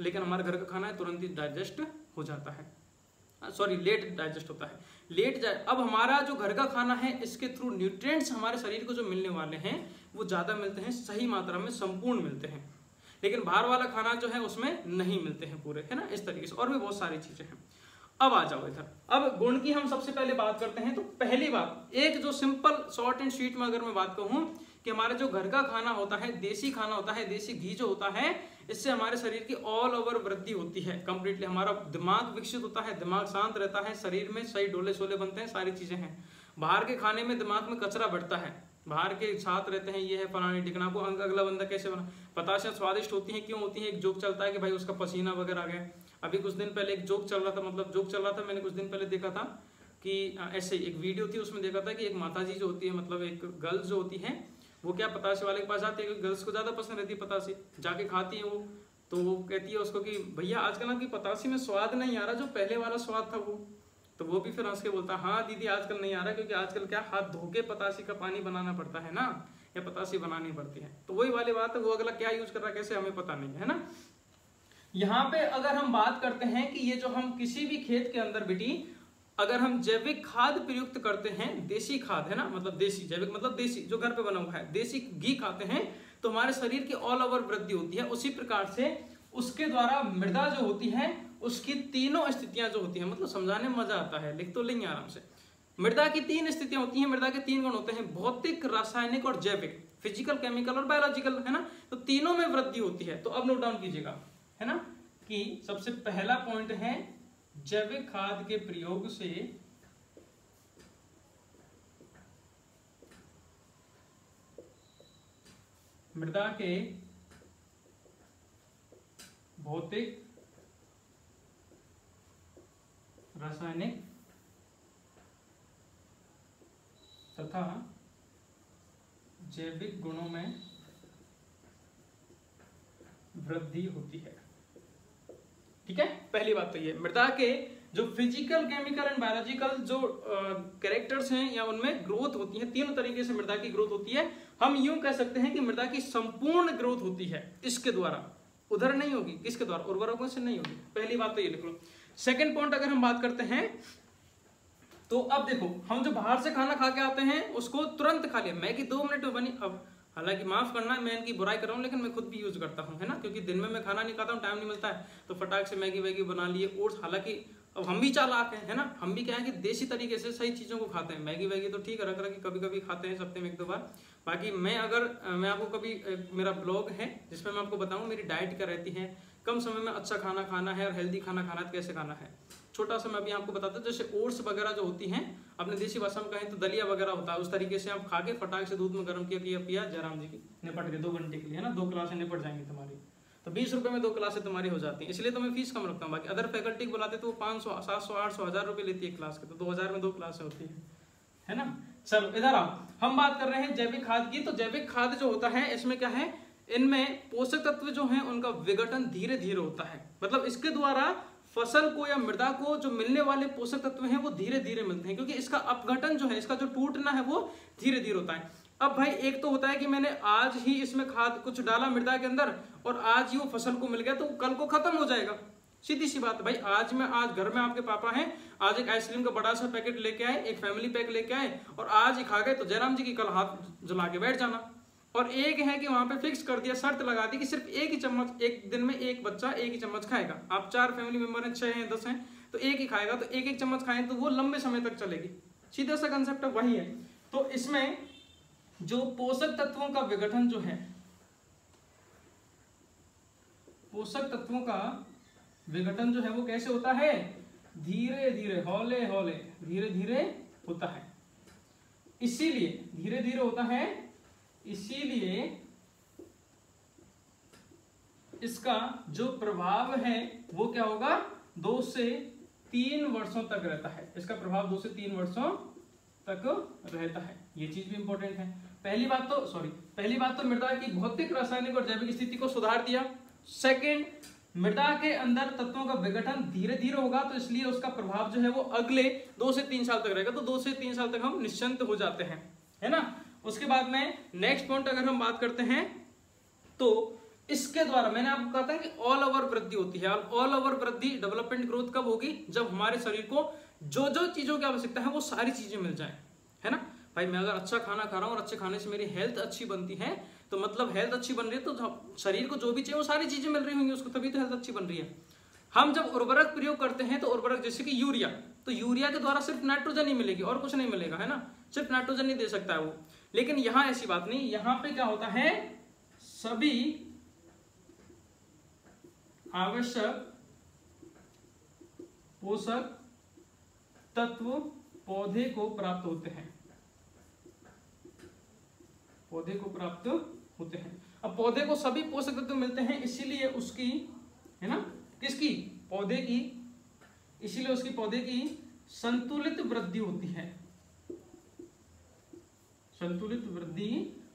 लेकिन हमारे घर का खाना है तुरंत ही डाइजेस्ट हो जाता है, सॉरी लेट डाइजेस्ट होता है, अब हमारा जो घर का खाना है इसके थ्रू न्यूट्रिएंट्स हमारे शरीर को जो मिलने वाले हैं वो ज्यादा मिलते हैं, सही मात्रा में, संपूर्ण मिलते हैं। लेकिन बाहर वाला खाना जो है उसमें नहीं मिलते हैं पूरे, है ना। इस तरीके से और भी बहुत सारी चीजें हैं। अब आ जाओ इधर, अब गुण की हम सबसे पहले बात करते हैं। तो पहली बात, एक जो सिंपल शॉर्ट एंड स्वीट में अगर मैं बात कहूं कि हमारा जो घर का खाना होता है, देसी खाना होता है, देसी घी जो होता है, इससे हमारे शरीर की ऑल ओवर वृद्धि होती है कंप्लीटली। हमारा दिमाग विकसित होता है, दिमाग शांत रहता है, शरीर में सही डोले शोले बनते हैं, सारी चीजें हैं। बाहर के खाने में दिमाग में कचरा बढ़ता है, बाहर के साथ रहते हैं, ये है फलानी टिकना को, अगला बंदा कैसे बना, पता से स्वादिष्ट होती है, क्यों होती है। एक जोक चलता है कि भाई उसका पसीना वगैरह आ गया। अभी कुछ दिन पहले एक जोक चल रहा था, मतलब जोक चल रहा था, मैंने कुछ दिन पहले देखा था कि ऐसे एक वीडियो थी, उसमें देखा था कि एक माताजी जो होती है, मतलब एक गर्ल्स जो होती है, वो क्या पतासे वाले के पास जाती है, गर्ल्स को ज्यादा पसंद रहती है पतासे, जाके खाती है वो। तो वो कहती है उसको कि भैया आजकल आपकी पतासी में स्वाद नहीं आ रहा, जो पहले वाला स्वाद था वो। तो वो भी फिर हंस के बोलता, हाँ दीदी आजकल नहीं आ रहा, क्योंकि आजकल क्या हाथ धो के पतासी का पानी बनाना पड़ता है ना, या पतासी बनानी पड़ती है। तो वही वाली बात है, वो अगला क्या यूज कर रहा है कैसे हमें पता नहीं है ना। यहाँ पे अगर हम बात करते हैं कि ये जो हम किसी भी खेत के अंदर बेटी अगर हम जैविक खाद प्रयुक्त करते हैं, देसी खाद है ना, मतलब देसी, जैविक मतलब देसी जो घर पे बना हुआ है, देसी घी खाते हैं, तो हमारे शरीर की ऑल ओवर वृद्धि होती है। उसी प्रकार से उसके द्वारा मृदा जो होती है उसकी तीनों स्थितियां जो होती हैं, मतलब समझाने में मजा आता है, लिख तो लेंगे आराम से। मृदा की 3 स्थितियां होती हैं, मृदा के 3 गुण होते हैं, भौतिक, रासायनिक और जैविक, फिजिकल, केमिकल और बायोलॉजिकल, है ना। तो तीनों में वृद्धि होती है। तो अब नोट डाउन कीजिएगा, है ना, कि सबसे पहला पॉइंट है जैविक खाद के प्रयोग से मृदा के भौतिक, रासायनिक तथा जैविक गुणों में वृद्धि होती है। ठीक है, पहली बात तो ये मृदा के जो फिजिकल, केमिकल एंड बायोलॉजिकल जो कैरेक्टर्स हैं या उनमें ग्रोथ होती है। 3 तरीके से मृदा की ग्रोथ होती है। हम यूं कह सकते हैं कि मृदा की संपूर्ण ग्रोथ होती है इसके द्वारा, उधर नहीं होगी, किसके द्वारा, उर्वरकों से नहीं होगी। पहली बात तो ये लिख लो। सेकंड पॉइंट अगर हम बात करते हैं तो अब देखो, हम जो बाहर से खाना खा के आते हैं उसको तुरंत खा लिया, मैगी 2 मिनट में बनी। अब हालांकि माफ करना मैं इनकी बुराई कर रहा हूँ, लेकिन मैं खुद भी यूज करता हूँ, है ना, क्योंकि दिन में मैं खाना नहीं खाता हूँ, टाइम नहीं मिलता है, तो फटाक से मैगी वैगी बना लिए। और हालांकि अब हम भी चालाक हैं, है ना, हम भी क्या है कि देसी तरीके से सही चीज़ों को खाते हैं। मैगी वैगी तो ठीक है, रख रख कभी कभी खाते हैं, हफ्ते में 1-2 बार। बाकी मैं आपको कभी मेरा ब्लॉग है जिसमें मैं आपको बताऊं मेरी डाइट क्या रहती है, कम समय में अच्छा खाना खाना है और हेल्दी खाना खाना है, कैसे खाना है। छोटा सा मैं अभी आपको बताता हूँ, जैसे ओट्स वगैरह जो होती हैं, अपने देसी भाषा में कहें तो दलिया वगैरह होता है, उस तरीके से आप खा के फटाक से दूध में गर्म किया पिया, जयराम जी की निपट गए 2 घंटे के लिए, है ना, 2 क्लासें निपट जाएंगी तुम्हारी। तो 20 रुपये में 2 क्लासें तुम्हारी हो जाती है, इसलिए तो मैं फीस कम रखता हूँ। बाकी अदर फैकल्टी को बुलाते तो वो 500, 700, 800, 1000 रुपये लेती है क्लास के, तो 2000 में 2 क्लासें होती है ना। चलो इधर आओ, हम बात कर रहे हैं जैविक खाद की। तो जैविक खाद जो होता है इसमें क्या है, इनमें पोषक तत्व जो हैं उनका विघटन धीरे धीरे होता है, मतलब इसके द्वारा फसल को या मृदा को जो मिलने वाले पोषक तत्व हैं वो धीरे धीरे मिलते हैं, क्योंकि इसका अपघटन जो है, इसका जो टूटना है वो धीरे धीरे होता है। अब भाई एक तो होता है कि मैंने आज ही इसमें खाद कुछ डाला मृदा के अंदर और आज ही वो फसल को मिल गया, तो कल को खत्म हो जाएगा, सीधी सी बात है भाई। आज घर में आपके पापा हैं, आज एक आइसक्रीम का बड़ा सा पैकेट लेके आए, एक फैमिली पैक लेके आए और आज ही खा गए, तो जयराम जी की कल हाथ जला के बैठ जाना। और एक है कि वहां पे फिक्स कर दिया, शर्त लगा दी कि सिर्फ एक ही चम्मच, एक दिन में एक बच्चा एक ही चम्मच खाएगा। आप 4 फैमिली मेंबर हैं, 6 हैं, 10 हैं, तो एक ही खाएगा, तो एक चम्मच खाएं तो वो लंबे समय तक चलेगी। सीधा सा कंसेप्ट वही है। तो इसमें जो पोषक तत्वों का विघटन जो है, पोषक तत्वों का विघटन जो है वो कैसे होता है, धीरे धीरे, हौले हौले, धीरे धीरे होता है। इसीलिए धीरे धीरे होता है, इसीलिए इसका जो प्रभाव है वो क्या होगा, 2 से 3 वर्षों तक रहता है। इसका प्रभाव 2 से 3 वर्षों तक रहता है, ये चीज भी इंपॉर्टेंट है। पहली बात तो मृदा की भौतिक, रासायनिक और जैविक स्थिति को सुधार दिया। सेकंड, मृदा के अंदर तत्वों का विघटन धीरे धीरे होगा, तो इसलिए उसका प्रभाव जो है वो अगले 2 से 3 साल तक रहेगा, तो 2 से 3 साल तक हम निश्चिंत हो जाते हैं, है ना। उसके बाद में नेक्स्ट पॉइंट अगर हम बात करते हैं, तो इसके द्वारा मैंने आपको कहा था कि ऑल ओवर वृद्धि होती है। ऑल ओवर वृद्धि, डेवलपमेंट, ग्रोथ कब होगी, जब हमारे शरीर को जो जो चीजों की आवश्यकता है वो सारी चीजें मिल जाए, है ना भाई। मैं अगर अच्छा खाना खा रहा हूँ और अच्छे खाने से मेरी हेल्थ अच्छी बनती है, तो मतलब हेल्थ अच्छी बन रही है, तो शरीर को जो भी चाहिए वो सारी चीजें मिल रही होंगी उसको, तभी तो हेल्थ अच्छी बन रही है। हम जब उर्वरक प्रयोग करते हैं, तो उर्वरक जैसे कि यूरिया, तो यूरिया के द्वारा सिर्फ नाइट्रोजन ही मिलेगी और कुछ नहीं मिलेगा, है ना, सिर्फ नाइट्रोजन ही दे सकता है वो। लेकिन यहां ऐसी बात नहीं, यहां पे क्या होता है, सभी आवश्यक पोषक तत्व पौधे को प्राप्त होते हैं, पौधे को प्राप्त होते हैं। अब पौधे को सभी पोषक तत्व मिलते हैं, इसीलिए उसकी, है ना, किसकी, पौधे की, इसीलिए उसकी पौधे की संतुलित वृद्धि होती है, संतुलित वृद्धि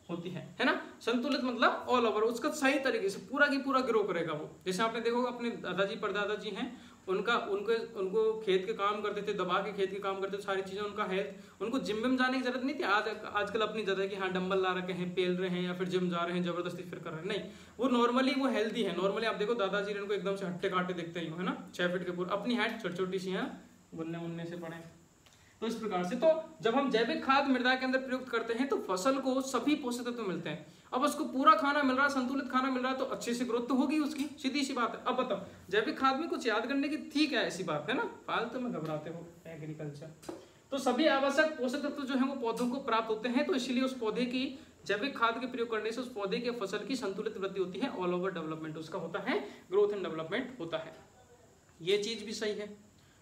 होती है ना। संतुलित मतलब ऑल ओवर, उसका सही तरीके से पूरा की पूरा ग्रो करेगा वो। जैसे आपने देखोगे अपने दादाजी परदादाजी हैं, उनको खेत के काम करते थे, दबा के खेत के काम करते थे, सारी चीजें, उनका हेल्थ, उनको जिम में जाने की जरूरत नहीं थी। आजकल अपनी जरूरत है कि हाँ डंबल ला रखे हैं, पेल रहे हैं, या फिर जिम जा रहे हैं, जबरदस्ती फिर कर रहे हैं, नहीं, वो नॉर्मली वो हेल्दी है। नॉर्मली आप देखो दादाजी ने उनको एकदम से हट्टे काटे देखते ही हो, है ना, 6 फीट के पूरे, अपनी हाइट छोटी छोटी सी है, बुनने मुन्ने से पड़े। तो इस प्रकार से, तो जब हम जैविक खाद मृदा के अंदर प्रयुक्त करते हैं, तो फसल को सभी पोषक तत्व मिलते हैं। अब उसको पूरा खाना मिल रहा है, संतुलित खाना मिल रहा है, तो अच्छे से ग्रोथ तो होगी उसकी, सीधी सी बात है। अब बताओ जैविक खाद में कुछ याद करने की थी क्या, ऐसी बात है ना, फालतू में घबराते हो एग्रीकल्चर। तो सभी आवश्यक पोषक तत्व जो है वो पौधों को प्राप्त होते हैं, तो इसलिए उस पौधे की जैविक खाद के प्रयोग करने से उस पौधे के फसल की संतुलित वृद्धि होती है, ऑल ओवर डेवलपमेंट उसका होता है, ग्रोथ एंड डेवलपमेंट होता है। ये चीज भी सही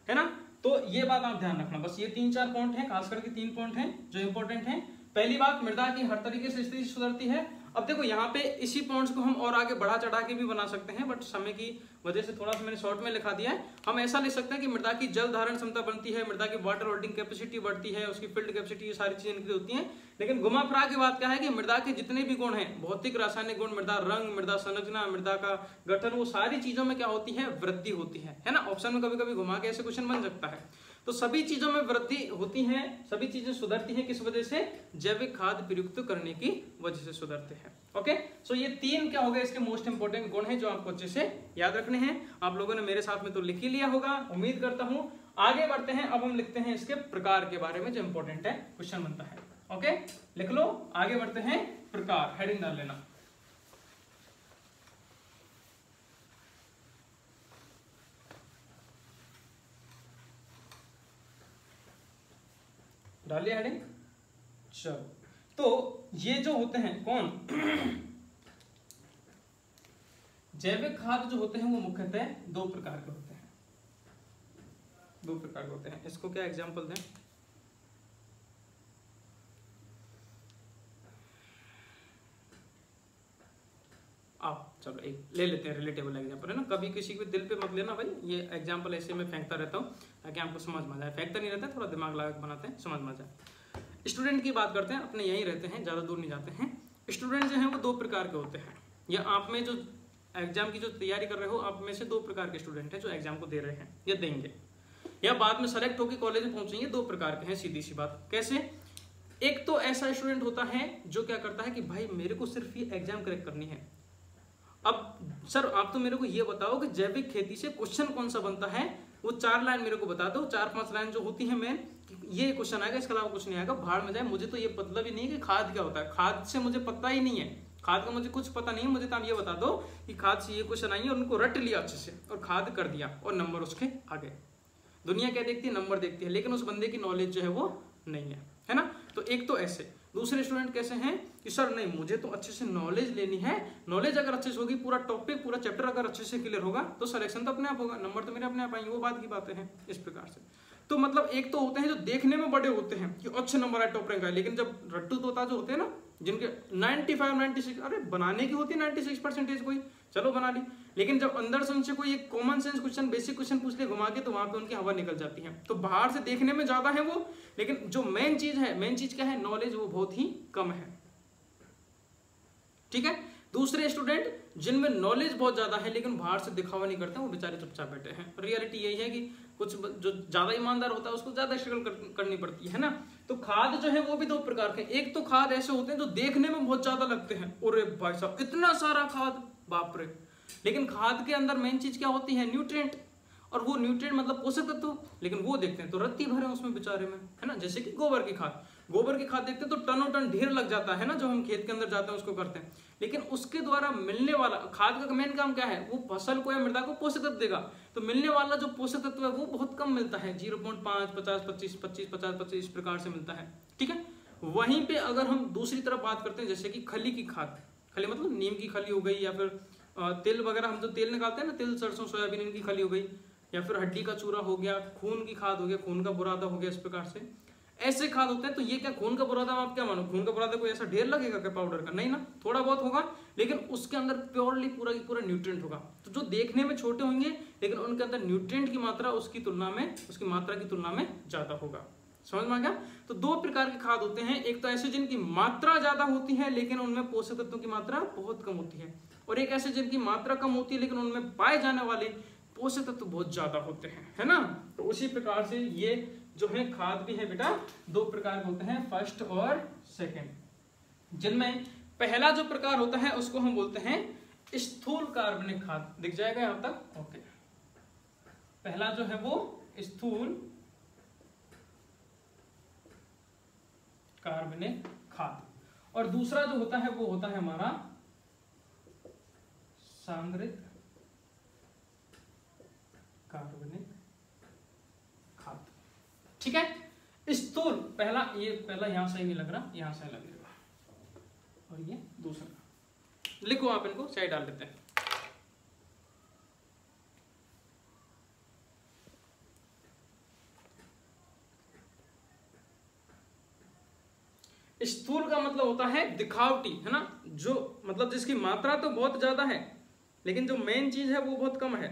है ना। तो ये बात आप ध्यान रखना, बस ये 3-4 पॉइंट हैं, खास करके 3 पॉइंट हैं जो इंपॉर्टेंट हैं। पहली बात, मृदा की हर तरीके से स्थिति सुधरती है। अब देखो यहाँ पे इसी पॉइंट्स को हम और आगे बढ़ा चढ़ा के भी बना सकते हैं, बट समय की वजह से थोड़ा सा मैंने शॉर्ट में लिखा दिया है। हम ऐसा लिख सकते हैं कि मृदा की जल धारण क्षमता बनती है, मृदा की वाटर होल्डिंग कैपेसिटी बढ़ती है, उसकी फील्ड कैपेसिटी, ये सारी चीजें इंक्रीज होती हैं। लेकिन घुमा फिरा की बात क्या है कि मृदा के जितने भी गुण हैं, भौतिक, रासायनिक गुण, मृदा रंग, मृदा संरचना, मृदा का गठन, वो सारी चीजों में क्या होती है, वृद्धि होती है ना। ऑप्शन में कभी कभी घुमा के ऐसे क्वेश्चन बन सकता है। तो सभी चीजों में वृद्धि होती है, सभी चीजें सुधरती हैं, किस वजह से, जैविक खाद प्रयुक्त करने की वजह से सुधरते हैं। ओके, सो ये 3 क्या हो गए इसके मोस्ट इंपोर्टेंट गुण हैं जो आपको अच्छे से याद रखने हैं। आप लोगों ने मेरे साथ में तो लिख ही लिया होगा, उम्मीद करता हूं आगे बढ़ते हैं, अब हम लिखते हैं इसके प्रकार के बारे में जो इंपॉर्टेंट है, क्वेश्चन बनता है। ओके, लिख लो, आगे बढ़ते हैं, प्रकार, हेडिंग डाल लेना। डालिए हेडिंग। चलो, तो ये जो होते हैं कौन जैविक खाद जो होते हैं वो मुख्यतः दो प्रकार के होते हैं, दो प्रकार के होते हैं। इसको क्या एग्जांपल दें? आप चलो एक ले लेते हैं रिलेटेबल एग्जांपल, है ना। कभी किसी के दिल पे मत लेना भाई, ये एग्जांपल ऐसे में फेंकता रहता हूँ ताकि आपको समझ में आ जाए। फेंकता नहीं रहता, थोड़ा दिमाग लगा बनाते हैं, समझ में आ जाए। स्टूडेंट की बात करते हैं, अपने यहीं रहते हैं, ज़्यादा दूर नहीं जाते हैं। स्टूडेंट जो हैं वो दो प्रकार के होते हैं, या आप में जो एग्जाम की जो तैयारी कर रहे हो, आप में से दो प्रकार के स्टूडेंट हैं जो एग्जाम को दे रहे हैं या देंगे, या बाद में सेलेक्ट होकर कॉलेज में पहुंचेंगे। दो प्रकार के हैं, सीधी सी बात। कैसे? एक तो ऐसा स्टूडेंट होता है जो क्या करता है कि भाई मेरे को सिर्फ ये एग्जाम क्रैक करनी है। अब सर आप तो मेरे को ये बताओ कि जैविक खेती से क्वेश्चन कौन सा बनता है, वो 4 लाइन मेरे को बता दो, 4-5 लाइन जो होती है मेन, ये क्वेश्चन आएगा, इसके अलावा कुछ नहीं आएगा, भाड़ में जाए। मुझे तो ये मतलब ही नहीं है कि खाद क्या होता है, खाद से मुझे पता ही नहीं है, खाद का मुझे कुछ पता नहीं है। मुझे तो आप ये बता दो कि खाद से ये क्वेश्चन आई है, और उनको रट लिया अच्छे से और खाद कर दिया और नंबर उसके आगे। दुनिया क्या देखती है? नंबर देखती है, लेकिन उस बंदे की नॉलेज जो है वो नहीं है ना। तो एक तो ऐसे। दूसरे स्टूडेंट कैसे हैं कि सर नहीं, मुझे तो अच्छे से नॉलेज लेनी है, नॉलेज अगर अच्छे से होगी, पूरा टॉपिक पूरा चैप्टर अगर अच्छे से क्लियर होगा तो सिलेक्शन तो अपने आप होगा, नंबर तो मेरे अपने आप आएंगे। वो बात की बातें हैं इस प्रकार से। तो मतलब एक तो होते हैं जो देखने में बड़े होते हैं कि अच्छे नंबर आए, टॉप रैंक आए, लेकिन जब रट्टू तोता जो होते हैं ना, जिनके 95-96, अरे बनाने की होती है 96% कोई, चलो बना ली, लेकिन जब अंदर से उनसे कोई एक common sense question, basic question पूछ ले घुमा के, तो वहां पे उनकी हवा निकल जाती है। तो बाहर से देखने में ज्यादा है वो, लेकिन जो मेन चीज है, मेन चीज क्या है? नॉलेज, वो बहुत ही कम है। ठीक है। दूसरे स्टूडेंट जिनमें नॉलेज बहुत ज्यादा है लेकिन बाहर से दिखावा नहीं करते, वो बेचारे चुपचाप बैठे हैं। रियलिटी यही है कि कुछ जो ज्यादा ईमानदार होता है उसको ज्यादा स्ट्रगल करनी पड़ती है ना। तो खाद जो है वो भी दो प्रकार के। एक तो खाद ऐसे होते हैं जो देखने में बहुत ज्यादा लगते हैं, अरे भाई साहब इतना सारा खाद, बाप रे, लेकिन खाद के अंदर मेन चीज क्या होती है? न्यूट्रिएंट। और वो न्यूट्रिएंट मतलब पोषक तत्व, लेकिन वो देखते हैं तो रत्ती भरे उसमें बेचारे में, है ना। जैसे कि गोबर की खाद, गोबर की खाद देखते हैं तो टनों टन ढेर लग जाता है ना, जो हम खेत के अंदर जाते हैं उसको करते हैं, लेकिन उसके द्वारा मिलने वाला खाद का मेन काम क्या है? वो फसल को या मृदा को पोषक तत्व देगा। तो मिलने वाला जो पोषक तत्व है वो बहुत कम मिलता है, 0.5, 50, 25, 25, 50, 25 इस प्रकार से मिलता है। ठीक है। वहीं पे अगर हम दूसरी तरफ बात करते हैं, जैसे कि खली की खाद, खली मतलब नीम की खली हो गई, या फिर तिल वगैरह, हम जो तेल निकालते हैं ना, तिल, सरसों, सोयाबीन, इनकी खली हो गई, या फिर हड्डी का चूरा हो गया, खून की खाद हो गया, खून का बुरादा हो गया, इस प्रकार से ऐसे खाद होते हैं। तो ये क्या खून का बुरादा, आप क्या मानो, खून का बुरादा कोई ऐसा ढेर लगेगा क्या पाउडर का? नहीं ना, थोड़ा बहुत होगा, लेकिन उसके अंदर प्योरली पूरा की पूरा न्यूट्रिएंट होगा। तो जो देखने में छोटे होंगे लेकिन उनके अंदर न्यूट्रिएंट की मात्रा उसकी तुलना में, उसकी मात्रा की तुलना में ज्यादा होगा। समझ में आ गया? तो दो प्रकार के खाद होते हैं, एक तो ऐसे जिनकी मात्रा ज्यादा होती है लेकिन उनमें पोषक तत्वों की मात्रा बहुत कम होती है, और एक ऐसे जिनकी मात्रा कम होती है लेकिन उनमें पाए जाने वाले पोषक तत्व बहुत ज्यादा होते हैं, है ना। तो उसी प्रकार से ये जो है खाद भी है बेटा, दो प्रकार के होते हैं, फर्स्ट और सेकंड। जिनमें पहला जो प्रकार होता है उसको हम बोलते हैं स्थूल कार्बनिक खाद। दिख जाएगा यहां तक? ओके। पहला जो है वो स्थूल कार्बनिक खाद, और दूसरा जो होता है वो होता है हमारा सांद्रित कार्बनिक खाद। ठीक है। स्थूल पहला, ये पहला यहां सही नहीं लग रहा, यहां सही लगेगा, और ये दूसरा। लिखो आप, इनको सही डाल देते हैं। स्थूल का मतलब होता है दिखावटी, है ना, जो मतलब जिसकी मात्रा तो बहुत ज्यादा है लेकिन जो मेन चीज है वो बहुत कम है।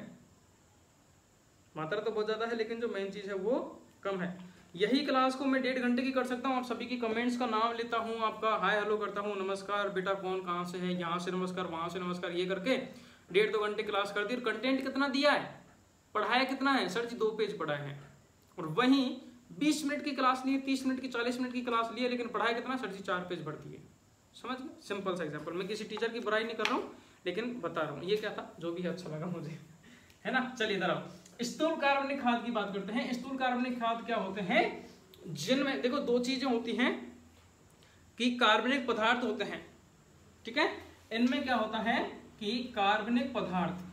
मात्रा तो बहुत ज्यादा है लेकिन जो मेन चीज है वो कम है। यही क्लास को मैं 1.5 घंटे की कर सकता हूँ। आप सभी की कमेंट्स का नाम लेता हूँ, आपका हाय हेलो करता हूँ, नमस्कार बेटा कौन कहाँ से है, यहाँ से नमस्कार, वहां से नमस्कार, ये करके 1.5-2 घंटे क्लास कर दी। और कंटेंट कितना दिया है, पढ़ाया कितना है सर जी? 2 पेज पढ़ाए हैं। और वहीं 20 मिनट की क्लास ली, 30 मिनट की, 40 मिनट की क्लास ली है, लेकिन पढ़ाया कितना सर जी? 4 पेज भर दिए। समझ गए? सिंपल सा एग्जाम्पल। मैं किसी टीचर की बुराई नहीं कर रहा हूँ लेकिन बता रहा हूँ, ये क्या था जो भी है अच्छा लगा मुझे, है ना। चलिए इधर आओ। स्थूल कार्बनिक खाद की बात करते हैं। स्थूल कार्बनिक खाद क्या होते हैं, जिनमें देखो दो चीजें होती हैं कि कार्बनिक पदार्थ होते हैं, ठीक है। इनमें क्या होता है कि कार्बनिक पदार्थ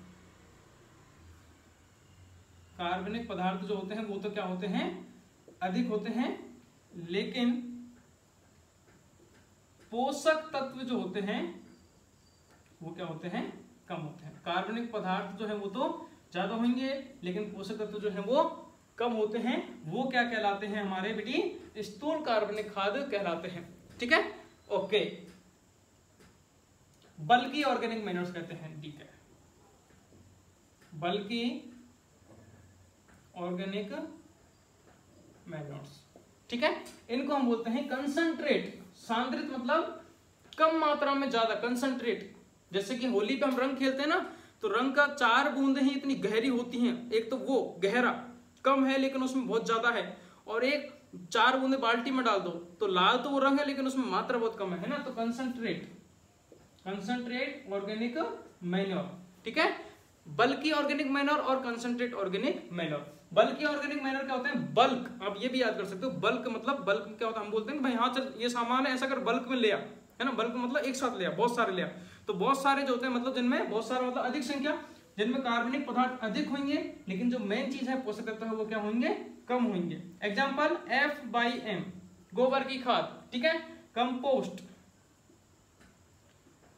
जो होते हैं वो तो क्या होते हैं, अधिक होते हैं, लेकिन पोषक तत्व जो होते हैं वो क्या होते हैं, कम होते हैं। कार्बनिक पदार्थ जो है वो तो ज्यादा होंगे, लेकिन पोषक तत्व जो है वो कम होते हैं। वो क्या कहलाते हैं हमारे बेटी, स्थूल कार्बनिक खाद कहलाते हैं, ठीक है। ओके, बल्कि ऑर्गेनिक मैनर्स कहते हैं, ठीक है, बल्कि ऑर्गेनिक मैनर्स, ठीक है। इनको हम बोलते हैं कंसंट्रेट। सांद्रित मतलब कम मात्रा में ज्यादा, कंसंट्रेट। जैसे कि होली पे हम रंग खेलते हैं ना, तो रंग का 4 बूंदें ही इतनी गहरी होती हैं। एक तो वो गहरा कम है लेकिन उसमें बहुत ज्यादा है, और एक 4 बूंदे बाल्टी में डाल दो तो लाल तो वो रंग है लेकिन उसमें मात्रा बहुत कम है ना। तो कंसंट्रेट ऑर्गेनिक मैन्योर, ठीक है। बल्कि ऑर्गेनिक मैन्योर और कंसंट्रेट ऑर्गेनिक मैन्योर। बल्कि ऑर्गेनिक मैन्योर क्या होता है, बल्क। आप ये भी याद कर सकते हो, बल्क मतलब, बल्क क्या होता है, हम बोलते हैं कि भाई हाँ चल ये सामान है, ऐसा कर बल्क में ले आ, है ना। बल्क मतलब एक साथ ले आ, बहुत सारे ले आ। तो बहुत सारे जो होते हैं मतलब जिनमें बहुत सारा मतलब अधिक संख्या, जिनमें कार्बनिक पदार्थ अधिक होंगे, लेकिन जो मेन चीज है पोषक तत्व है वो क्या होंगे, कम होंगे। एग्जाम्पल F/M, गोबर की खाद, ठीक है। कंपोस्ट,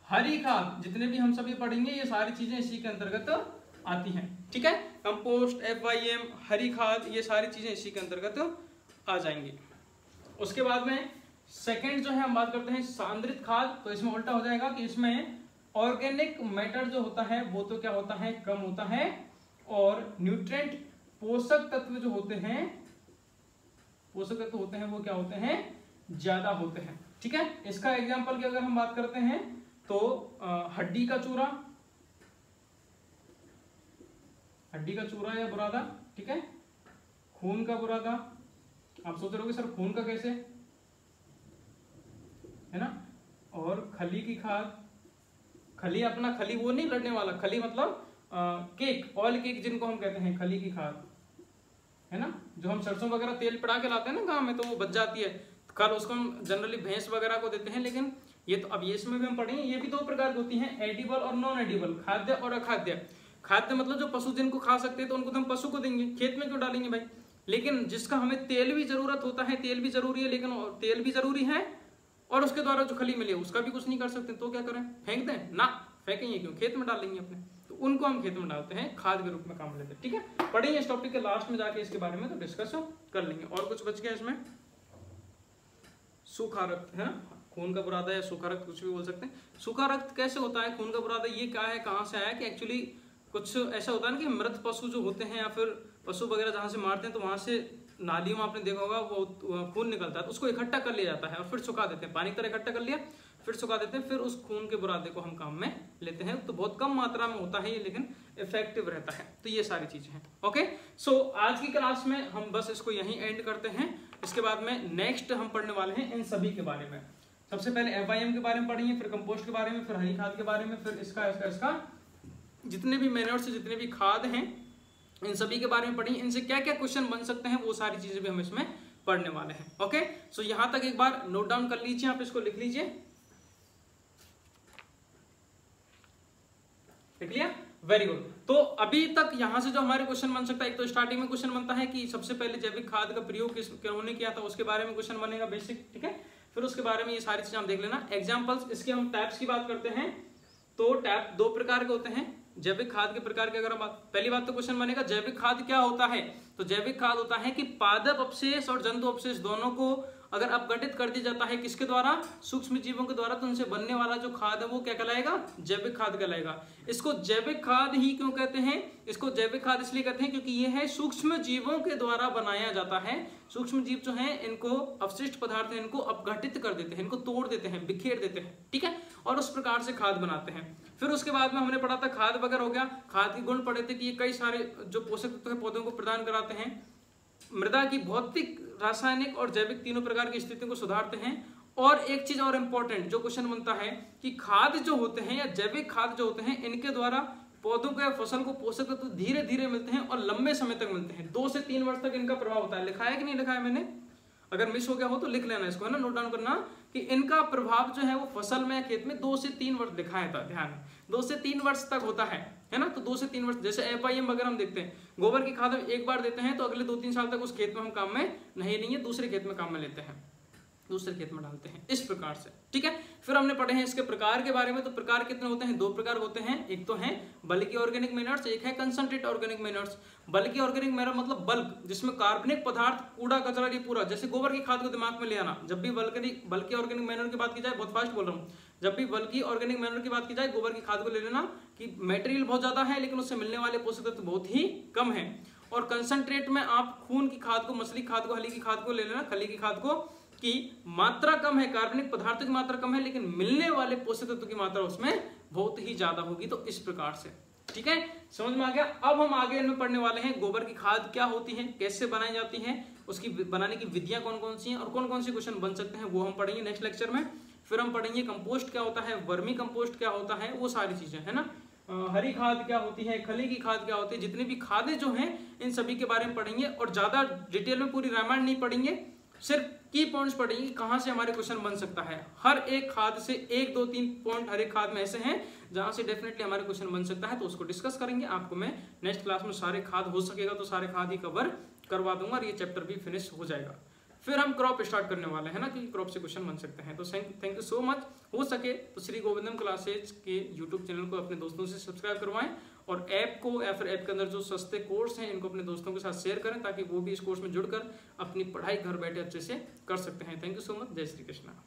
हरी खाद, जितने भी हम सभी पढ़ेंगे ये सारी चीजें इसी के अंतर्गत आती हैं, ठीक है। कंपोस्ट, F/M, हरी खाद, ये सारी चीजें इसी के अंतर्गत आ जाएंगी। उसके बाद में सेकंड जो है हम बात करते हैं सांद्रित खाद। तो इसमें उल्टा हो जाएगा कि इसमें ऑर्गेनिक मैटर जो होता है वो तो क्या होता है, कम होता है, और न्यूट्रिएंट पोषक तत्व जो होते हैं, वो क्या होते हैं, ज्यादा होते हैं, ठीक है। इसका एग्जांपल की अगर हम बात करते हैं तो हड्डी का चूरा या बुरादा, ठीक है। खून का बुरादा, आप सोच रहे हो सर खून का कैसे, है ना। और खली की खाद, खली अपना खली वो नहीं लड़ने वाला, खली मतलब केक, ऑयल केक जिनको हम कहते हैं, खली की खाद, है ना। जो हम सरसों वगैरह तेल पड़ा के लाते हैं ना गांव में, तो वो बच जाती है, कल उसको हम जनरली भैंस वगैरह को देते हैं। लेकिन ये तो अब ये इसमें भी हम पढ़ेंगे, ये भी 2 प्रकार की होती हैं, एडिबल और नॉन एडिबल, खाद्य और अखाद्य। खाद्य मतलब जो पशु जिनको खा सकते हैं तो उनको तो हम पशु को देंगे, खेत में क्यों डालेंगे भाई। लेकिन जिसका हमें तेल भी जरूरत होता है, तेल भी जरूरी है, लेकिन तेल भी जरूरी है और उसके द्वारा जो खली मिली उसका भी कुछ नहीं कर सकते, तो क्या करें, फेंक दें ना, फेंकेंगे क्यों, खेत में डाल लेंगे अपने। तो उनको हम खेत में डालते हैं, खाद के रूप में काम लेते हैं, ठीक है। पढ़ेंगे इस टॉपिक के लास्ट में जाके इसके बारे में, तो डिस्कस कर लेंगे। और कुछ बच गया इसमें, सूखा रक्त, है ना, खून का बुरादा या सूखा रक्त कुछ भी बोल सकते हैं। सूखा रक्त कैसे होता है, खून का बुरादा ये क्या है, कहाँ से आया, कि एक्चुअली कुछ ऐसा होता है ना कि मृत पशु जो होते हैं या फिर पशु वगैरह जहाँ से मारते हैं तो वहां से नालियों में आपने देखा होगा वो खून निकलता है, तो उसको इकट्ठा कर लिया जाता है और फिर सुखा देते हैं, पानी की तरह इकट्ठा कर लिया फिर सुखा देते हैं, फिर उस खून के बुरादे को हम काम में लेते हैं। तो बहुत कम मात्रा में होता है ये, लेकिन इफेक्टिव रहता है। तो ये सारी चीजें हैं, ओके। सो आज की क्लास में हम बस इसको यहीं एंड करते हैं। इसके बाद में नेक्स्ट हम पढ़ने वाले हैं इन सभी के बारे में। सबसे पहले F/M के बारे में पढ़ेंगे, फिर कंपोस्ट के बारे में, फिर हरी खाद के बारे में, फिर इसका जितने भी मैनर्स, जितने भी खाद हैं, इन सभी के बारे में पढ़ेंगे। इनसे क्या क्या क्वेश्चन बन सकते हैं वो सारी चीजें भी हम इसमें पढ़ने वाले हैं, ओके। सो यहां तक एक बार नोट डाउन कर लीजिए, आप इसको लिख लीजिए, लिख लिया, वेरी गुड। तो अभी तक यहां से जो हमारे क्वेश्चन बन सकता है, एक तो स्टार्टिंग में क्वेश्चन बनता है कि सबसे पहले जैविक खाद का प्रयोग किन्होंने किया था, उसके बारे में क्वेश्चन बनेगा बेसिक, ठीक है। फिर उसके बारे में ये सारी चीजें हम देख लेना। एग्जांपल्स, इसके हम टाइप्स की बात करते हैं, तो टाइप 2 प्रकार के होते हैं जैविक खाद के प्रकार के। अगर हम पहली बात तो क्वेश्चन बनेगा जैविक खाद क्या होता है, तो जैविक खाद होता है कि पादप अपशेष और जंतु अपशेष दोनों को अगर अपघटित कर दिया जाता है, किसके द्वारा, सूक्ष्म जीवों के द्वारा, तो उनसे बनने वाला जो खाद है वो क्या कहलाएगा, जैविक खाद कहलाएगा। इसको जैविक खाद ही क्यों कहते हैं, इसको जैविक खाद इसलिए कहते हैं क्योंकि ये है सूक्ष्म जीवों के द्वारा बनाया जाता है। सूक्ष्म जीव जो है इनको अवशिष्ट पदार्थ है, इनको अपघटित कर देते हैं, इनको तोड़ देते हैं, बिखेर देते हैं, ठीक है, और उस प्रकार से खाद बनाते हैं। फिर उसके बाद में हमने पढ़ा था खाद वगैरह हो गया, खाद के गुण पढ़े थे कि ये कई सारे जो पोषक तत्व है पौधों को प्रदान कराते हैं, मृदा की भौतिक, रासायनिक और जैविक तीनों प्रकार की स्थिति को सुधारते हैं। और एक चीज और इंपॉर्टेंट जो क्वेश्चन बनता है कि खाद जो होते हैं या जैविक खाद जो होते हैं, इनके द्वारा पौधों को या फसल को पोषक तत्व धीरे धीरे मिलते हैं और लंबे समय तक मिलते हैं। 2 से 3 वर्ष तक इनका प्रभाव होता है। लिखा है कि नहीं लिखा है मैंने? अगर मिस हो गया हो तो लिख लेना इसको, है ना, नोट डाउन करना कि इनका प्रभाव जो है वो फसल में या खेत में 2 से 3 वर्ष दिखाया था। ध्यान, 2 से 3 वर्ष तक होता है ना। तो 2 से 3 वर्ष, जैसे FIM अगर हम देखते हैं, गोबर की खाद हम एक बार देते हैं तो अगले 2-3 साल तक उस खेत में हम काम में नहीं लेंगे, दूसरे खेत में काम में लेते हैं, दूसरे खेत में डालते हैं, इस प्रकार से। ठीक है, फिर हमने पढ़े हैं इसके प्रकार के बारे में। तो प्रकार कितने होते हैं? 2 प्रकार होते हैं। एक तो है बल्कि ऑर्गेनिक मैनर्स, एक है कंसंट्रेट ऑर्गेनिक मैनर्स। बल्कि ऑर्गेनिक मैनर मतलब बल्क, जिसमें कार्बनिक पदार्थ, कूड़ा कचरा ये पूरा, जैसे गोबर की खाद को दिमाग में ले आना। जब भी बल्कि ऑर्गेनिक मैनर की बात की जाए, बहुत फास्ट बोल रहा हूँ, जब भी बल्कि ऑर्गेनिक मैनर की बात की जाए, गोबर की खाद को ले लेना कि मटेरियल बहुत ज्यादा है लेकिन उससे मिलने वाले पोषक तत्व बहुत ही कम है। और कंसंट्रेट में आप खून की खाद को, मछली खाद को, हली की खाद को ले लेना, खली की खाद को, की मात्रा कम है, कार्बनिक पदार्थों की मात्रा कम है लेकिन मिलने वाले पोषक तत्व की मात्रा उसमें बहुत ही ज्यादा होगी। तो इस प्रकार से, ठीक है, समझ में आ गया। अब हम आगे इनमें पढ़ने वाले हैं गोबर की खाद क्या होती है, कैसे बनाई जाती है, उसकी बनाने की विधियां कौन कौन सी हैं और कौन कौन से क्वेश्चन बन सकते हैं, वो हम पढ़ेंगे नेक्स्ट लेक्चर में। फिर हम पढ़ेंगे कंपोस्ट क्या होता है, वर्मी कंपोस्ट क्या होता है, वो सारी चीजें, है ना। हरी खाद क्या होती है, खली की खाद क्या होती है, जितनी भी खादें जो हैं इन सभी के बारे में पढ़ेंगे। और ज्यादा डिटेल में पूरी रामायण नहीं पढ़ेंगे, सिर्फ की पॉइंट्स पढ़ेंगे, कहां से हमारे क्वेश्चन बन सकता है। हर एक खाद से 1, 2, 3 पॉइंट हर एक खाद में ऐसे हैं जहां से डेफिनेटली हमारे क्वेश्चन बन सकता है, तो उसको डिस्कस करेंगे। आपको मैं नेक्स्ट क्लास में सारे खाद हो सकेगा तो सारे खाद ही कवर करवा दूंगा और ये चैप्टर भी फिनिश हो जाएगा। फिर हम क्रॉप स्टार्ट करने वाले हैं ना, कि क्रॉप से क्वेश्चन बन सकते हैं। तो थैंक यू सो मच। हो सके तो श्री गोविंदम क्लासेज के यूट्यूब चैनल को अपने दोस्तों से सब्सक्राइब करवाएं और ऐप को या फिर ऐप के अंदर जो सस्ते कोर्स हैं इनको अपने दोस्तों के साथ शेयर करें ताकि वो भी इस कोर्स में जुड़कर अपनी पढ़ाई घर बैठे अच्छे से कर सकते हैं। Thank you so much. जय श्री कृष्णा।